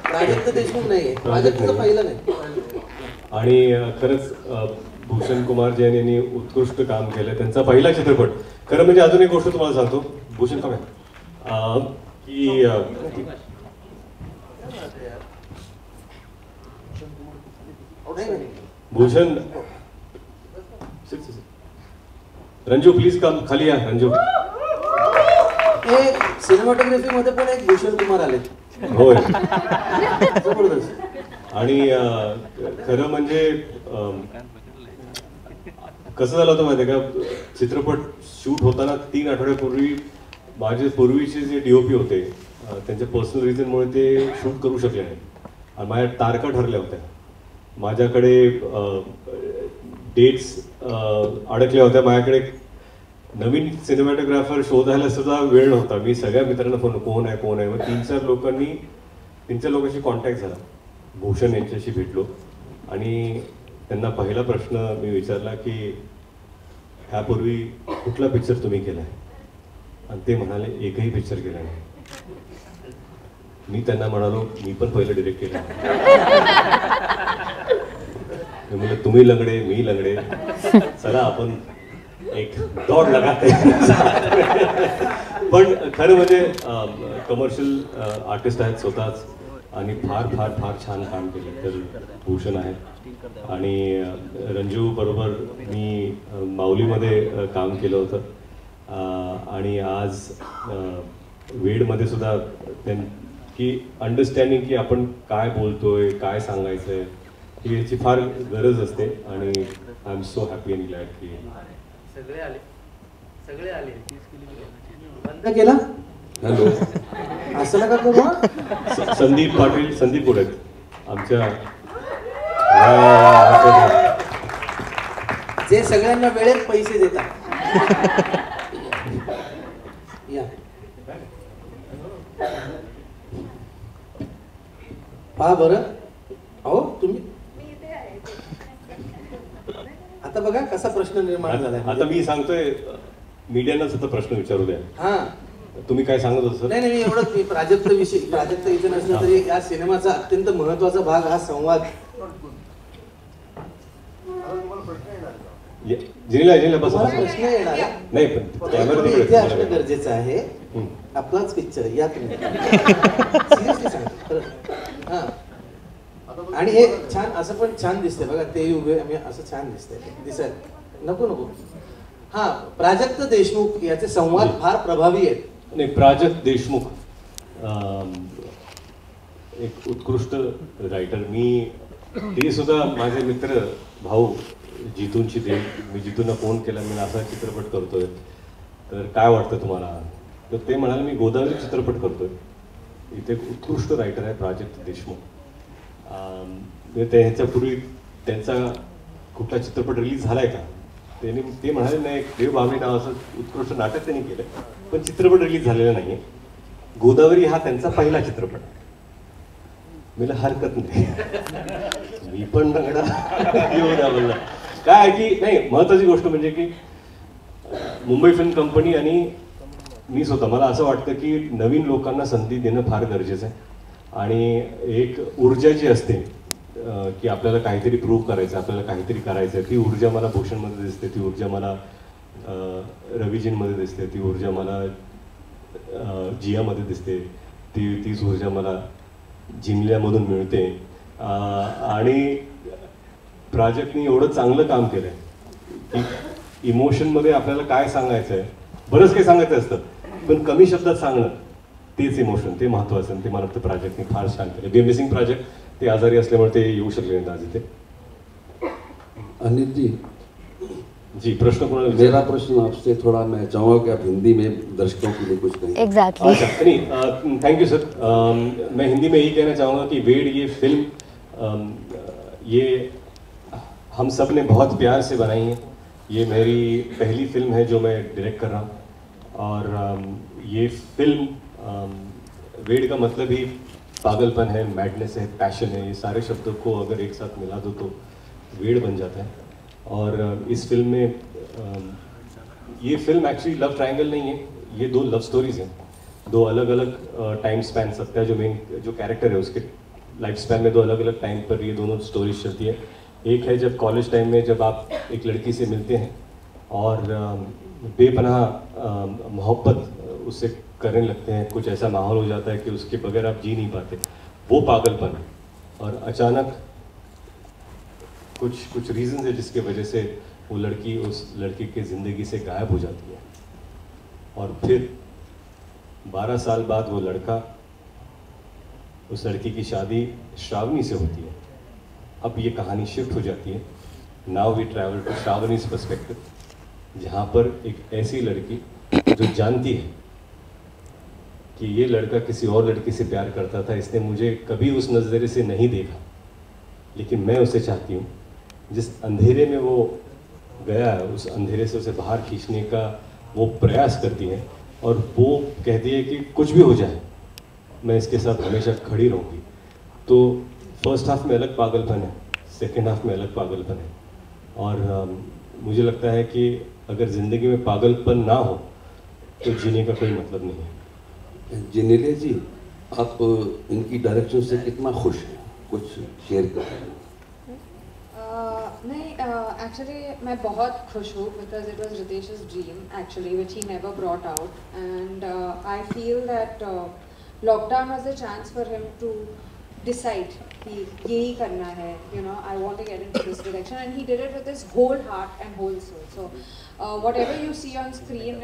प्राजक्त देशमुख नाहीये, प्राजक्तचं पहिलं नाही. आणि खरंच भूषण कुमार जैन यांनी उत्कृष्ट काम केलं, त्यांचा पहिला चित्रपट. खरं म्हणजे अजून एक गोष्ट तुम्हाला सांगतो, भूषण का की भूषण रंजू प्लीज कम खाली या रंजू. हे सिनेमॅटोग्राफी मध्ये पण एक भूषण कुमार आले. होय. जबरदस्त. आणि खरं म्हणजे कसं झालं होतं माहिती आहे का, चित्रपट शूट होताना 3 आठवड्यापूर्वी माझे पूर्वीचे जे DOP होते त्यांच्या पर्सनल रिझनमुळे ते शूट करू शकले नाही आणि माझ्या तारखा ठरल्या होत्या. माझ्याकडे डेट्स अडकल्या होत्या. माझ्याकडे नवीन सिनेमॅटोग्राफर शोधायला सुद्धा वेळ नव्हता. मी सगळ्या मित्रांना फोन कोण आहे मग 3-4 लोकांशी कॉन्टॅक्ट झाला. भूषण यांच्याशी भेटलो आणि त्यांना पहिला प्रश्न मी विचारला की ह्यापूर्वी कुठला पिक्चर तुम्ही केला आहे, आणि ते म्हणाले एकही पिक्चर केला नाही. मी त्यांना म्हणालो मी पण पहिलं डिरेक्ट केलं. मी म्हणलं तुम्ही लंगडे मी लंगडे, चला आपण एक दौड लगाते. पण खरं म्हणजे कमर्शियल आर्टिस्ट आहेत स्वतःच आणि फार फार फार छान काम केलं. तर भूषण आहे आणि रंजू बरोबर मी माऊलीमध्ये काम केलं होतं आणि आज वेडमध्ये सुद्धा की अंडरस्टँडिंग की आपण काय बोलतोय काय सांगायचंय ही याची फार गरज असते आणि I am so happy and glad की सगळे आले. बंद केला. हॅलो असं नका करू हा. संदीप पाटील संदीप पुढे आमच्या जे सगळ्यांना वेळेत पैसे देतात. या पहा बरं. अहो तुम्ही आता बघा कसा प्रश्न निर्माण झालाय. आता मी सांगतोय मीडियानाच आता प्रश्न विचारू द्या. हा तुम्ही काय सांगत होता? नाही मी एवढंच मी प्राजक्त इथं नसलं तरी या सिनेमाचा अत्यंत महत्वाचा भाग हा संवाद. जिनीला बस तुम्हाला प्रश्न येणार आहे? नाही पण तुम्ही इथे असणं गरजेचं आहे. आपलाच पिक्चर या तुम्ही सिरियसली सांगतो खरं. हा आणि हे छान असं पण छान दिसतंय बघा ते उभे आम्ही असं छान दिसायला नको. हा प्राजक्त देशमुख याचे संवाद फार प्रभावी आहेत. नाही प्राजक्त देशमुख एक उत्कृष्ट रायटर. मी ते सुद्धा माझे मित्र भाऊ जितूनची देव. मी जितूंना फोन केला मी असा चित्रपट करतोय तर काय वाटतं तुम्हाला, तर ते म्हणाले मी गोदावरी चित्रपट करतोय. इथे एक उत्कृष्ट रायटर आहे प्राजक्त देशमुख. ह्याच्यापूर्वी त्यांचा कुठला चित्रपट रिलीज झालाय का, ते म्हणाले नाही देव भावी नावाचं उत्कृष्ट नाटक त्यांनी केलं पण चित्रपट रिलीज झालेला नाहीये. गोदावरी हा त्यांचा पहिला चित्रपट. मला हरकत नाही मी पण रंगडा येऊ द्या बोलला. काय की नाही महत्वाची गोष्ट म्हणजे की मुंबई फिल्म कंपनी आणि मी स्वतः मला असं वाटतं की नवीन लोकांना संधी देणं फार गरजेचं आहे. आणि एक ऊर्जा जी असते की आपल्याला काहीतरी प्रूव्ह करायचं आपल्याला काहीतरी करायचं ती ऊर्जा मला भूषणमध्ये दिसते. ती ऊर्जा मला रविजींमध्ये दिसते. ती ऊर्जा मला जियामध्ये दिसते. तीच ऊर्जा मला जिमल्यामधून मिळते. आणि प्राजक्तनी एवढं चांगलं काम केलंय की इमोशनमध्ये आपल्याला काय सांगायचं आहे बरंच काही सांगायचं असतं पण कमी शब्दात सांगणं तेच इमोशन ते महत्वाचं. आणि ते मला वाटतं प्राजक्तने फार छान केलं. बी मिसिंग प्राजक्त ते आजारी असल्यामुळे ते येऊ शकले नाही आज इथे. अनिल जी प्रश्न कोणाला मेरा प्रश्न आपसे थोड़ा मैं चाहूँगा कि आप हिंदी में दर्शकों के लिए कुछ कहें. एग्जैक्टली नहीं थैंक यू सर. मैं हिंदी में यही कहना चाहूँगा कि वेड ये फिल्म ये हम सब ने बहुत प्यार से बनाई है. ये मेरी पहली फिल्म है जो मैं डायरेक्ट कर रहा हूँ और ये फिल्म वेड का मतलब ही पागलपन है, मैडनेस है, पैशन है. ये सारे शब्दों को अगर एक साथ मिला दो तो वेड बन जाता है. और इस फिल्म में ये फिल्म एक्चुअली लव ट्रायंगल नहीं है. ये 2 लव स्टोरीज हैं. 2 अलग अलग टाइम स्पैन. सत्या जो मेन जो कैरेक्टर है उसके लाइफ स्पैन में 2 अलग अलग टाइम पर ये दोनों स्टोरीज चलती है. एक है जब कॉलेज टाइम में जब आप एक लड़की से मिलते हैं और बेपनाह मोहब्बत उससे करने लगते हैं. कुछ ऐसा माहौल हो जाता है कि उसके बगैर आप जी नहीं पाते. वो पागलपन है. और अचानक कुछ रीज़न है जिसके वजह से वो लड़की उस लड़के की ज़िंदगी से गायब हो जाती है, और फिर 12 साल बाद वो लड़का, उस लड़की की शादी श्रावणी से होती है। अब ये कहानी शिफ्ट हो जाती है, now we travel to Shravani's perspective, जहाँ पर एक ऐसी लड़की जो जानती है कि ये लड़का किसी और लड़की से प्यार करता था, इसने मुझे कभी उस नज़रिए से नहीं देखा, लेकिन मैं उसे चाहती हूँ। जिस अंधेरे में वो गया है, उस अंधेरे से उसे बाहर खींचने का वो प्रयास करती है, और वो कहती है कि कुछ भी हो जाए मैं इसके साथ हमेशा खड़ी रहूँगी। तो फर्स्ट हाफ में अलग पागलपन है, सेकेंड हाफ में अलग पागलपन है, और मुझे लगता है कि अगर ज़िंदगी में पागलपन ना हो तो जीने का कोई मतलब नहीं है। जिनेलिया जी, आप इनकी डायरेक्शन से कितना खुश हैं, कुछ शेयर करें? नहीं, एक्चुअली मैं बहुत खुश हूँ because it was Ritesh's dream actually which he never brought out, and I feel that lockdown was a chance for him to decide कि यही करना है, you know, I want to get into this direction, and he did it with his whole heart and whole soul. So whatever you see on screen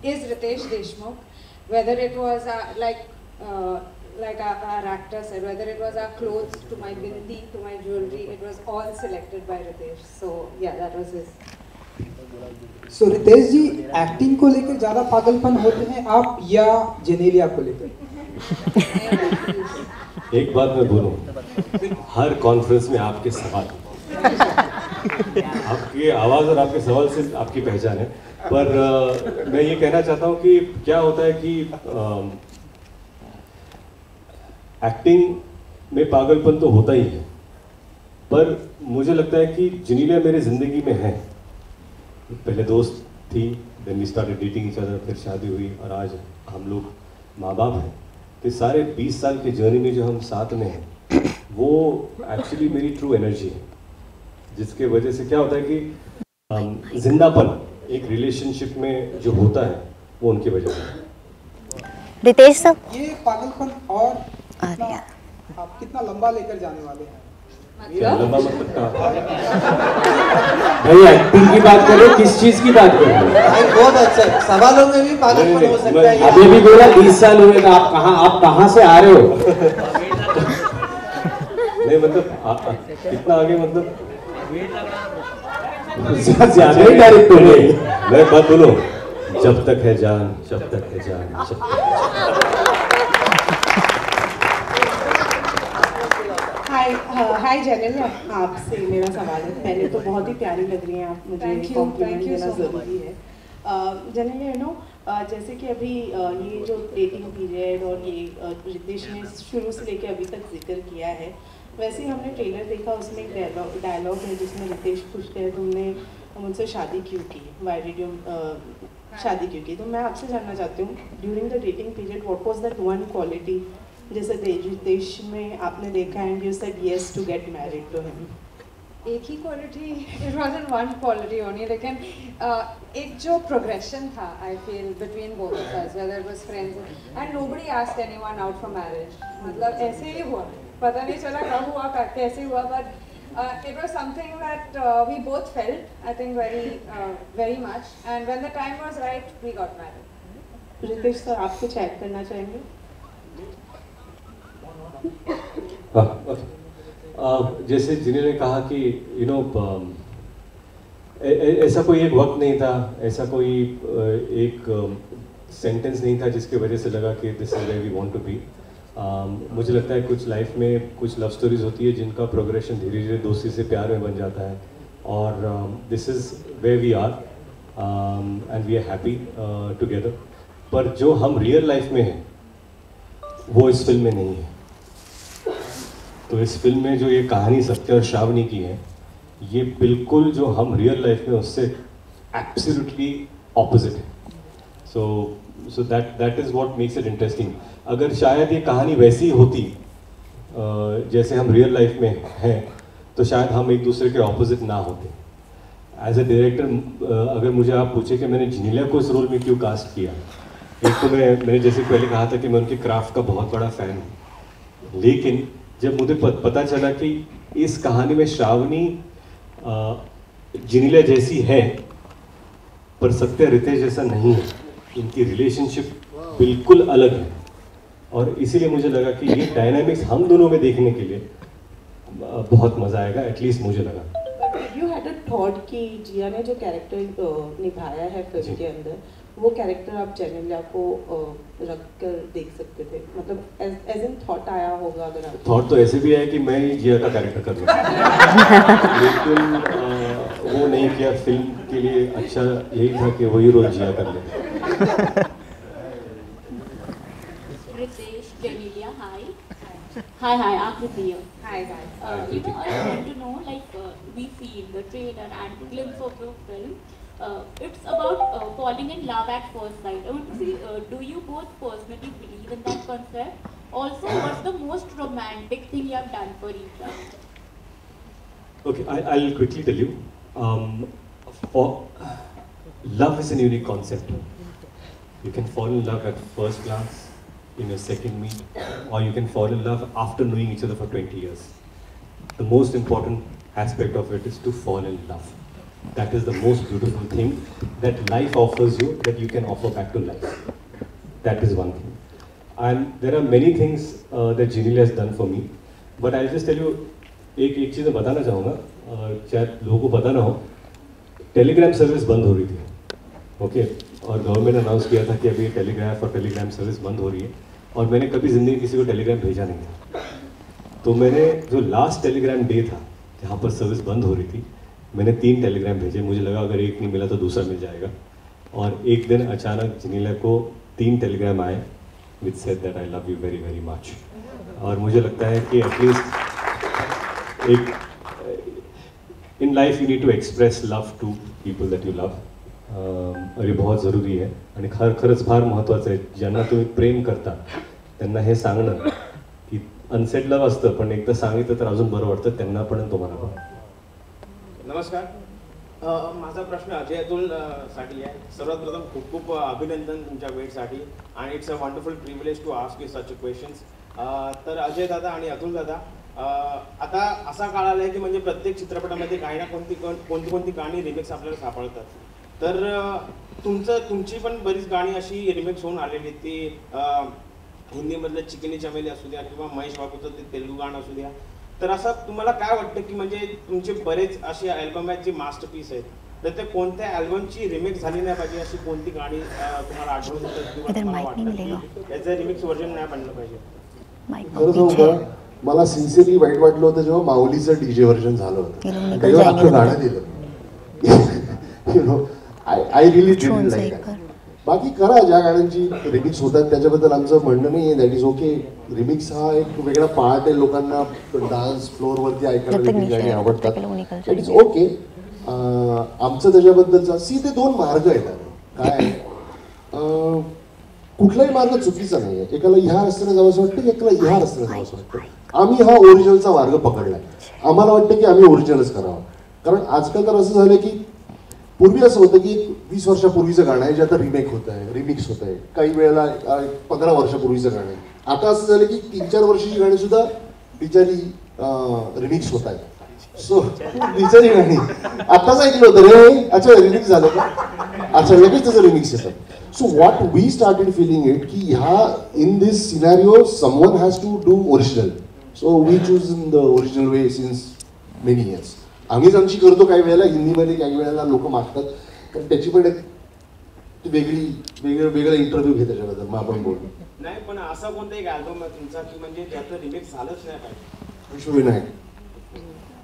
is Ritesh Deshmukh, whether it was like our actor said, whether it was our clothes to my bindi to my jewelry, it was all selected by Ritesh. So yeah, that was his. So Ritesh ji, acting को लेकर ज्यादा पागलपन होते हैं आप या जेनेलिया को लेकर? एक बात मैं बोलूं, हर कॉन्फ्रेंस में आपके सवाल, आपकी आवाज़ और आपके सवाल से आपकी पहचान है, पर मैं ये कहना चाहता हूँ कि क्या होता है कि एक्टिंग में पागलपन तो होता ही है, पर मुझे लगता है कि जिनेलिया मेरी ज़िंदगी में है। पहले दोस्त थी, then we started dating each other, फिर शादी हुई, और आज हम लोग माँ बाप हैं। तो सारे 20 साल के जर्नी में जो हम साथ में हैं, वो एक्चुअली मेरी ट्रू एनर्जी है, जिसके वजह से क्या होता है कि जिंदापन एक रिलेशनशिप में जो होता है वो उनकी वजह से। रितेश सर, ये पागलपन और आप कितना लंबा लेकर जाने वाले हैं? क्या लंबा मतलब कहाँ? भाई एक्टिंग की बात करो, किस चीज की बात करो? भाई बहुत अच्छा है, सवालों में भी पागलपन हो सकता है। अभी भी बोला 20 साल हुए ना, आप कहाँ से आ रहे हो? नहीं मतलब कितना आगे, मतलब ज्यादा ही डायरेक्ट हो गए। मैं बात बोलूं, जब तक है जान, जब तक है जान, जब तक है जान। हाय जेनेलिया, आपसे मेरा सवाल है। पहले तो बहुत ही प्यारी लग रही हैं आप, मुझे कॉम्प्लीमेंट देना ज़रूरी है। जेनेलिया, यू नो, जैसे कि अभी ये जो डेटिंग पीरियड और ये रितेश ने शुरू से लेके अभी तक जिक्र किया है, वैसे ही हमने ट्रेलर देखा, उसमें एक डायलॉग है जिसमें रितेश पूछते हैं तुमने मुझसे शादी क्यों की, वाई डिड यू शादी क्यों की। तो मैं आपसे जानना चाहती हूँ, during the dating period what was that one quality जैसे रितेश में आपने देखा and you said yes to get married to him? एक ही quality, it wasn't one quality only, लेकिन एक जो प्रोग्रेशन था I feel between both of us, whether it was friends and nobody asked anyone out for marriage. मतलब ऐसे ही हुआ, पता नहीं चला कब हुआ, कैसे हुआ, but it was something that we both felt, I think, very much, and when the time was right, we got married. Ritesh sir, आप कुछ ऐड करना चाहेंगे? जैसे जिन्हें ने कहा कि यू नो ऐसा कोई एक वक्त नहीं था, ऐसा कोई एक सेंटेंस नहीं था जिसकी वजह से लगा कि this is where we want to be. मुझे लगता है कुछ लाइफ में कुछ लव स्टोरीज होती है जिनका प्रोग्रेशन धीरे धीरे दोस्ती से प्यार में बन जाता है, और this is where we are and we are happy together. पर जो हम रियल लाइफ में हैं वो इस फिल्म में नहीं है। तो इस फिल्म में जो ये कहानी सत्य और श्रावणी की है, ये बिल्कुल जो हम रियल लाइफ में उससे एब्सोल्युटली ऑपोजिट है। So that is what makes it interesting. अगर शायद ये कहानी वैसी होती जैसे हम रियल लाइफ में हैं, तो शायद हम एक दूसरे के ऑपोजिट ना होते। एज ए डायरेक्टर अगर मुझे आप पूछे कि मैंने जिनेलिया को इस रोल में क्यों कास्ट किया, एक तो मैंने जैसे पहले कहा था कि मैं उनके क्राफ्ट का बहुत बड़ा फ़ैन हूँ, लेकिन जब मुझे पता चला कि इस कहानी में श्रावणी जिनीला जैसी है पर सत्य रितेश जैसा नहीं है, इनकी रिलेशनशिप बिल्कुल अलग है, और इसीलिए मुझे लगा कि ये डायनामिक्स हम दोनों में देखने के लिए बहुत मजा आएगा, एटलीस्ट मुझे लगा। यू हैड अ थॉट कि जिया ने जो कैरेक्टर निभाया है फिल्म के अंदर, वो कैरेक्टर आप जेनेलिया को रख कर देख सकते थे, मतलब एज इन थॉट आया होगा? अगर आप थॉट तो ऐसे भी है कि मैं ही जिया का कैरेक्टर कर दूँ लेकिन वो नहीं किया। फिल्म के लिए अच्छा यही था कि वही रोल जिया कर ले। Ritesh, Genelia, hi. Hi, Akriti here. Hi. I want to know, like, we see in the trailer and glimpse of the film, it's about falling in love at first sight. I want to see, do you both personally believe in that concept? Also, what's the most romantic thing you have done for each other? Okay, I'll quickly tell you. Love is a unique concept. You can fall in love at first glance, in your second meet, or you can fall in love after knowing each other for 20 years. The most important aspect of it is to fall in love. That is the most beautiful thing that life offers you, that you can offer back to life. That is one thing. And there are many things that Genelia has done for me, but I'll just tell you, एक चीज़ मैं बताना चाहूँगा, शायद लोगों को पता ना हो, टेलीग्राम सर्विस बंद हो रही थी, ओके, और गवर्नमेंट ने अनाउंस किया था कि अभी टेलीग्राफ और टेलीग्राम सर्विस बंद हो रही है, और मैंने कभी ज़िंदगी किसी को टेलीग्राम भेजा नहीं था। तो मैंने जो लास्ट टेलीग्राम डे था जहाँ पर सर्विस बंद हो रही थी, मैंने 3 टेलीग्राम भेजे। मुझे लगा अगर एक नहीं मिला तो दूसरा मिल जाएगा, और एक दिन अचानक जिनीला को 3 टेलीग्राम आए which said that I love you very very much. और मुझे लगता है कि एटलीस्ट एक in life you need to express love to people that you love, और ये बहुत ज़रुरी आहे आणि खरंच फार महत्त्वाचं आहे. ज्यांना तुम्ही प्रेम करता त्यांना हे सांगणं की अनसेड लव असतं, पण एकदा सांगितलं तर अजून बरं वाटतं त्यांना पण तुम्हाला पण. नमस्कार, माझा प्रश्न अजय अतुल साठी आहे. सर्वात प्रथम खूप खूप अभिनंदन तुमच्या वेळसाठी, आणि it's a wonderful privilege to ask you such questions. तर अजय दादा आणि अतुल दादा, आता असा काळ आला आहे की म्हणजे प्रत्येक चित्रपटामध्ये काही ना कोणती गाणी रिमिक्स आपल्याला सापडतात. तर तुमची पण बरीच गाणी अशी रिमिक्स होऊन आलेली, ती हिंदीमधलं चिकनी चमेली असू द्या किंवा महेश बाबूचं ते तेलुगू गाणं असू द्या. तर असं तुम्हाला काय वाटतं की म्हणजे तुमचे बरेच असे अल्बम आहेत जे मास्टरपीस आहेत, तर ते कोणत्या अल्बमची रिमिक्स झाली नाही पाहिजे, अशी कोणती गाणी तुम्हाला आठवण येतात किंवा तुम्हाला वाटतं याचं रिमिक्स व्हर्जन नाही बनलं पाहिजे? खरं सांगू का, मला सिन्सिअरली वाईट वाटलं होतं जेव्हा माऊलीचं डीजे व्हर्जन झालं होतं, त्याच्यावर अख्खं गाणं दिलं. You know, I relief didn't like that. बाकी करा, ज्या गाण्यांची रिमिक्स होतात त्याच्याबद्दल आमचं म्हणणं नाही आहे, दॅट इज ओके. रिमिक्स हा एक वेगळा पार्ट आहे, लोकांना डान्स फ्लोअरवरती ऐकायला वेगळी गाणी आवडतात, दॅट इज ओके. आमचं त्याच्याबद्दलचा ते 2 मार्ग आहेत. काय कुठलाही मार्ग चुकीचा नाही आहे. एकाला ह्या रस्त्याने जावंसं वाटतं, एकाला ह्या रस्त्याने जावंसं वाटतं. आम्ही हा ओरिजिनलचा मार्ग पकडलाय. आम्हाला वाटतं की आम्ही ओरिजिनलच करावं, कारण आजकाल तर असं झालं की पूर्वी असं होतं की 20 वर्षापूर्वीचं गाणं आहे जे आता रिमेक होत आहे, रिमिक्स होत आहे. काही वेळेला 15 वर्षापूर्वीचं गाणं आहे. आता असं झालं की 3-4 वर्षाची गाणी सुद्धा बिचारी रिमिक्स होत आहेत. सो बिचारी गाणी आताच ऐकलं होतं रे, अच्छा रिमिक्स झालं का, अच्छा लगेच त्याचं रिमिक्स येतं. So what we started feeling it की in this scenario someone has to do original. So we choose in the original way since many years. आम्हीच आमची करतो काही वेळेला हिंदीमध्ये, काही वेळेला लोक मागतात, कारण त्याची पण एक वेगळं इंटरव्ह्यू घे त्याच्याबद्दल, मग आपण बोलू. नाही, पण असा कोणता एक अल्बम आहे तुमचा की म्हणजे ज्याचं रिमिक्स झालंच नाही पाहिजे? विश्वविनायक.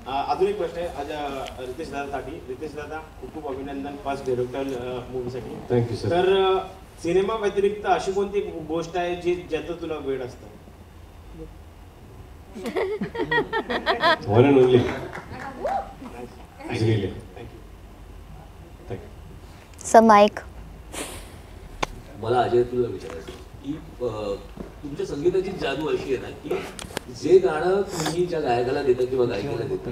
अजून एक प्रश्न आहे रितेश दादासाठी. रितेश दादा, खूप खूप अभिनंदन फर्स्ट डायरेक्टर मूवीसाठी. Thank you sir. तर सिनेमा व्यतिरिक्त अशी कोणती गोष्ट आहे जी ज्याचं तुला वेळ असतं? One and only mic. मला अजय तुला विचारायचं की तुमच्या संगीताची जादू अशी आहे ना की जे गाणं तुम्ही ज्या गायकाला देता किंवा गायिकेला देता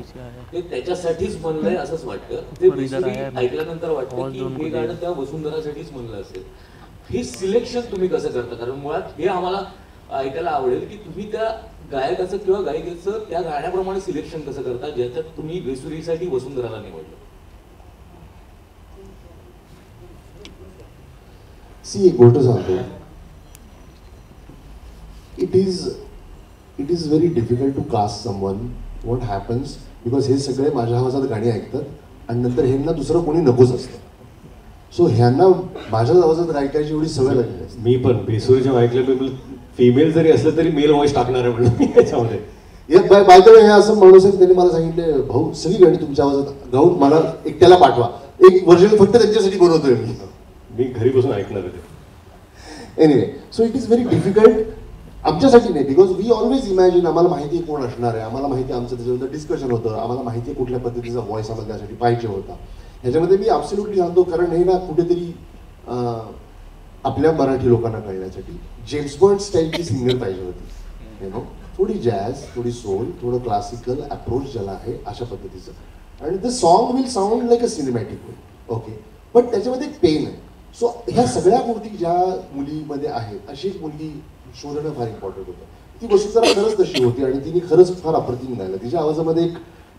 ते त्याच्यासाठीच म्हणलंय असंच वाटतं. ते बेसिकली ऐकल्यानंतर वाटतं की हे गाणं त्या वसुंधरासाठीच म्हणलं असेल. हे सिलेक्शन तुम्ही कसं करता? कारण मुळात हे आम्हाला ऐकायला आवडेल की तुम्ही त्या गायकाचं किंवा गायिकेचं त्या गाण्याप्रमाणे सिलेक्शन कसं करता ज्याच्यात तुम्ही बेसुरीसाठी वसुंधराला निवडलं. सी एक गोष्ट सांगतो, it is very difficult to cast someone. What happens, because हे सगळे माझ्या आवाजात गाणी ऐकतात आणि नंतर ह्यांना दुसरं कोणी नकोच असतं. सो ह्यांना माझ्याच आवाजात गायकाची एवढी सवय लागली असते. मी पण बेसुरी जेव्हा ऐकलं, फिमेल जरी असलं तरी मेल व्हॉइस टाकणार आहे म्हणून मी त्याच्यामध्ये. बाय द वे, हे असं माणूस आहे, त्यांनी मला सांगितले भाऊ सगळी गाणी तुमच्या आवाजात गाऊन मला एकट्याला पाठवा, एक व्हर्जन फक्त त्यांच्यासाठी बनवतोय मी घरी बसून ऐकणार आहे. Anyway, so it is very difficult आमच्यासाठी नाही, बिकॉज वी ऑलवेज इमॅजिन आम्हाला माहिती आहे कोण असणार आहे, आम्हाला माहिती आहे आमचं त्याच्याबद्दल डिस्कशन होतं, आम्हाला माहिती आहे कुठल्या पद्धतीचा व्हॉइस आम्हाला त्यासाठी पाहिजे होता. ह्याच्यामध्ये मी ॲब्सोल्युटली सांगतो, कारण हे ना कुठेतरी आपल्या मराठी लोकांना कळण्यासाठी जेम्स बॉन्ड स्टाईलची सिंगर पाहिजे होती. यु नो, थोडी जॅझ, थोडी सोल, थोडं क्लासिकल अप्रोच ज्याला आहे अशा पद्धतीचं. आणि the song will sound like a cinematic way, okay, पण त्याच्यामध्ये एक पेन आहे. सो ह्या सगळ्या गोष्टी ज्या मुलीमध्ये आहेत अशी एक मुलगी शोधणं फार इम्पॉर्टंट होतं. ती वसुंधरा खरंच तशी होती आणि तिने खरंच फार अप्रतिम गायलं. तिच्या आवाजामध्ये एक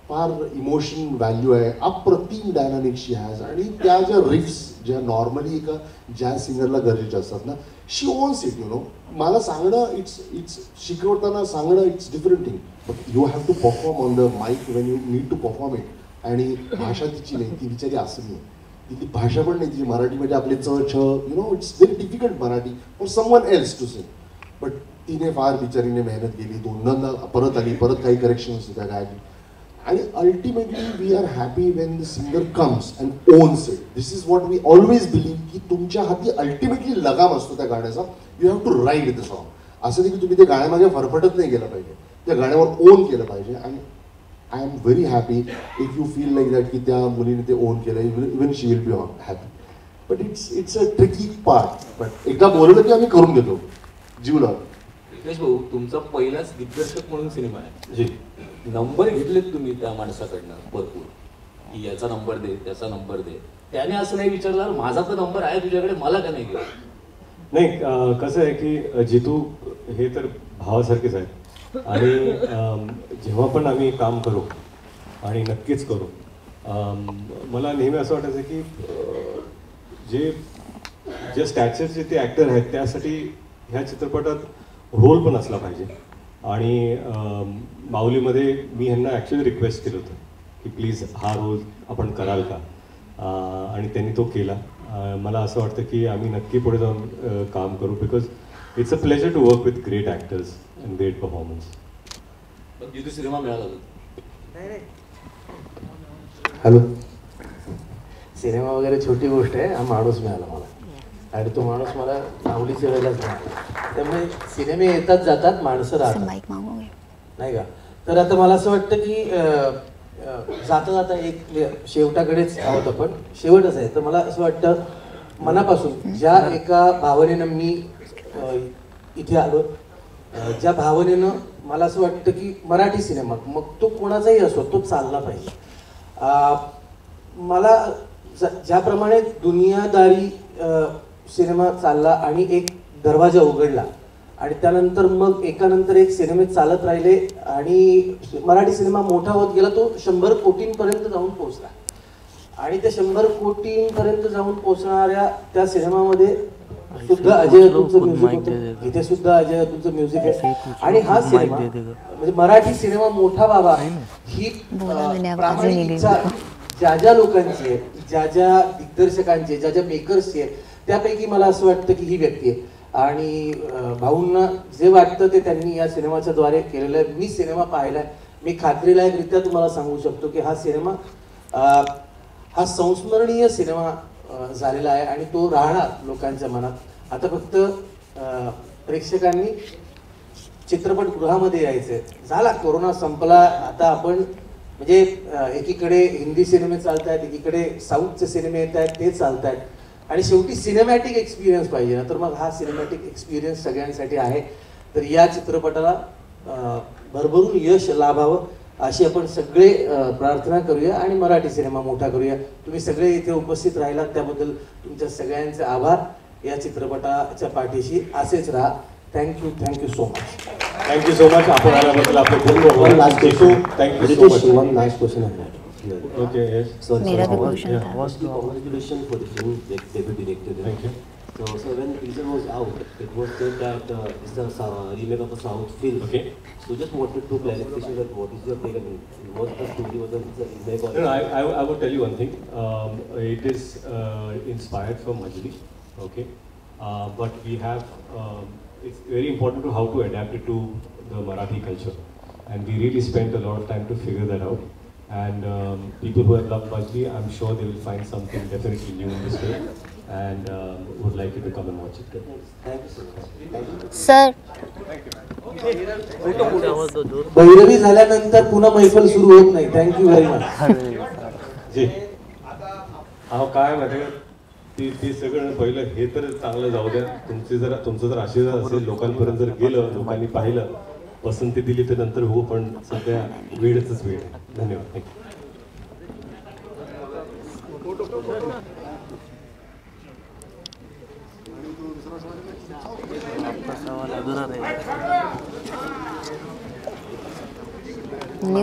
फार इमोशन व्हॅल्यू आहे, अप्रतिम डायनामिक शी हॅज. आणि त्या ज्या रिफ्स ज्या नॉर्मली एका जॅझ सिंगरला गरजेच्या असतात ना, she owns it. You know, मला सांगणं इट्स शिकवताना सांगणं it's different thing, but you have to perform on the mic when you need to perform it. आणि भाषा तिची नाही, ती बिचारी असं तिथली भाषा पण नाही तिची मराठी, म्हणजे आपले च छ, you know, it's very difficult Marathi for someone else to sing. But तिने फार बिचारीने मेहनत केली, दोनदा परत आली, परत काही करेक्शन्स त्या गायली. आणि ultimately we are happy when the singer comes and owns it. This is what we always believe, की तुमच्या हाती अल्टिमेटली लगाम असतो त्या गाण्याचा. You have to write the song. असं नाही की तुम्ही ते गाण्यामागे फरफटत नाही गेलं पाहिजे, त्या गाण्यावर ओन केलं पाहिजे. आणि I am very happy if you feel like that की त्या मुलीने ते ओन केलं, even she will be happy. But it's a tricky part. पण एकदा बोललं की आम्ही करून घेतो जीव लावून. रितेश भाऊ, तुमचा पहिलाच दिग्दर्शक म्हणून सिनेमा आहे जी. नंबर घेतलेत तुम्ही त्या माणसाकडनं भरपूर, की याचा नंबर दे, त्याचा नंबर दे. त्याने असं नाही विचारलं माझा तर नंबर आहे तुझ्याकडे, मला का नाही गेला? नाही, कसं आहे की जितू हे तर भावासारखेच आहेत आणि जेव्हा पण आम्ही काम करू आणि नक्कीच करू, मला नेहमी असं वाटायचं की जे स्टॅचरचे ते ॲक्टर आहेत त्यासाठी ह्या चित्रपटात रोल पण असला पाहिजे. आणि माऊलीमध्ये मी ह्यांना ॲक्च्युली रिक्वेस्ट केलं होतं की प्लीज हा रोल आपण कराल का, आणि त्यांनी तो केला. मला असं वाटतं की आम्ही नक्की पुढे जाऊन काम करू, because it's a pleasure to work with great actors and great performance. Jitu cinema मिळाला हॅलो, सिनेमा वगैरे छोटी गोष्ट आहे, हा माणूस मिळाला मला आणि तो माणूस मला आवडीच्या वेळेलाच मिळाला. त्यामुळे सिनेमे येतात जातात, माणसं राहतात, नाही का. तर आता मला असं वाटतं की जाता जाता एक शेवटाकडेच आहोत आपण, शेवटच आहे. तर मला असं वाटतं मनापासून ज्या एका भावनेनं मी इथे आलो, ज्या भावनेनं मला असं वाटतं की मराठी सिनेमा मग तो कोणाचाही असो तो चालला पाहिजे. मला ज्याप्रमाणे दुनियादारी सिनेमा चालला आणि एक दरवाजा उघडला आणि त्यानंतर मग एकानंतर एक सिनेमे चालत राहिले आणि मराठी सिनेमा मोठा होत गेला, तो 100 कोटींपर्यंत जाऊन पोहोचला. आणि त्या 100 कोटींपर्यंत जाऊन पोहोचणाऱ्या त्या सिनेमामध्ये सुद्धा अजय अतुलचं म्युझिक होतं, इथे सुद्धा अजय अतुलचं म्युझिक आहे. आणि हा सिनेमा म्हणजे मराठी सिनेमा मोठा व्हावा ही प्रामाणिक इच्छा ज्या ज्या लोकांची आहे, ज्या ज्या दिग्दर्शकांची, ज्या ज्या मेकर्सची आहे, त्यापैकी मला असं वाटतं की ही व्यक्ती आहे. आणि भाऊंना जे वाटतं ते त्यांनी या सिनेमाच्या द्वारे केलेलं आहे. मी सिनेमा पाहिलाय, मी खात्रीलायकरित्या तुम्हाला सांगू शकतो की हा सिनेमा हा संस्मरणीय सिनेमा झालेला आहे आणि तो राहणार लोकांच्या मनात. आता फक्त प्रेक्षकांनी चित्रपटगृहामध्ये यायचंय. झाला कोरोना संपला, आता आपण म्हणजे एकीकडे हिंदी सिनेमे चालत आहेत, एकीकडे साऊथचे सिनेमे येत आहेत, ते चालत आहेत. आणि शेवटी सिनेमॅटिक एक्सपिरियन्स पाहिजे ना, तर मग हा सिनेमॅटिक एक्सपिरियन्स सगळ्यांसाठी आहे. तर या चित्रपटाला भरभरून यश लाभावं अशी आपण सगळे प्रार्थना करूया आणि मराठी सिनेमा मोठा करूया. तुम्ही सगळे इथे उपस्थित राहिलात त्याबद्दल तुमच्या सगळ्यांचे आभार. या चित्रपटाच्या पाठीशी असेच राहा. Thank you so much. Thank you so much. आपण आल्याबद्दल आपले खूप One last question. Thank you so much. One last question I had. Okay, yes. मेरा भी क्वेश्चन था. Firstly, congratulations for the film that David directed. Thank you. So when the teaser was out, it was said that it's a remake of a South film. Okay. So just wanted to clarification that what is your take on what the story was, it's a remake or... No, I would tell you one thing. It is inspired from Majli, okay? But we have, it's very important to how to adapt it to the Marathi culture. And we really spent a lot of time to figure that out. And people who have loved Majli, I'm sure they will find something definitely new in this film. And would like you to come and watch it. Thank you so much. Sir Bhairavi झाल्यानंतर पुन्हा मैफल सुरू होत नाही. Thank you very much. जी अहो काय माहिती का ते सगळं पहिलं हे तर चांगलं जाऊ द्या. तुमचं जर आशीर्वाद असेल लोकांपर्यंत जर गेलं लोकांनी पाहिलं पसंती दिली तर नंतर हो पण सध्या वेळच वेळ आहे. धन्यवाद. थँक्यू. आपका सवाल अधूरा रहेगा.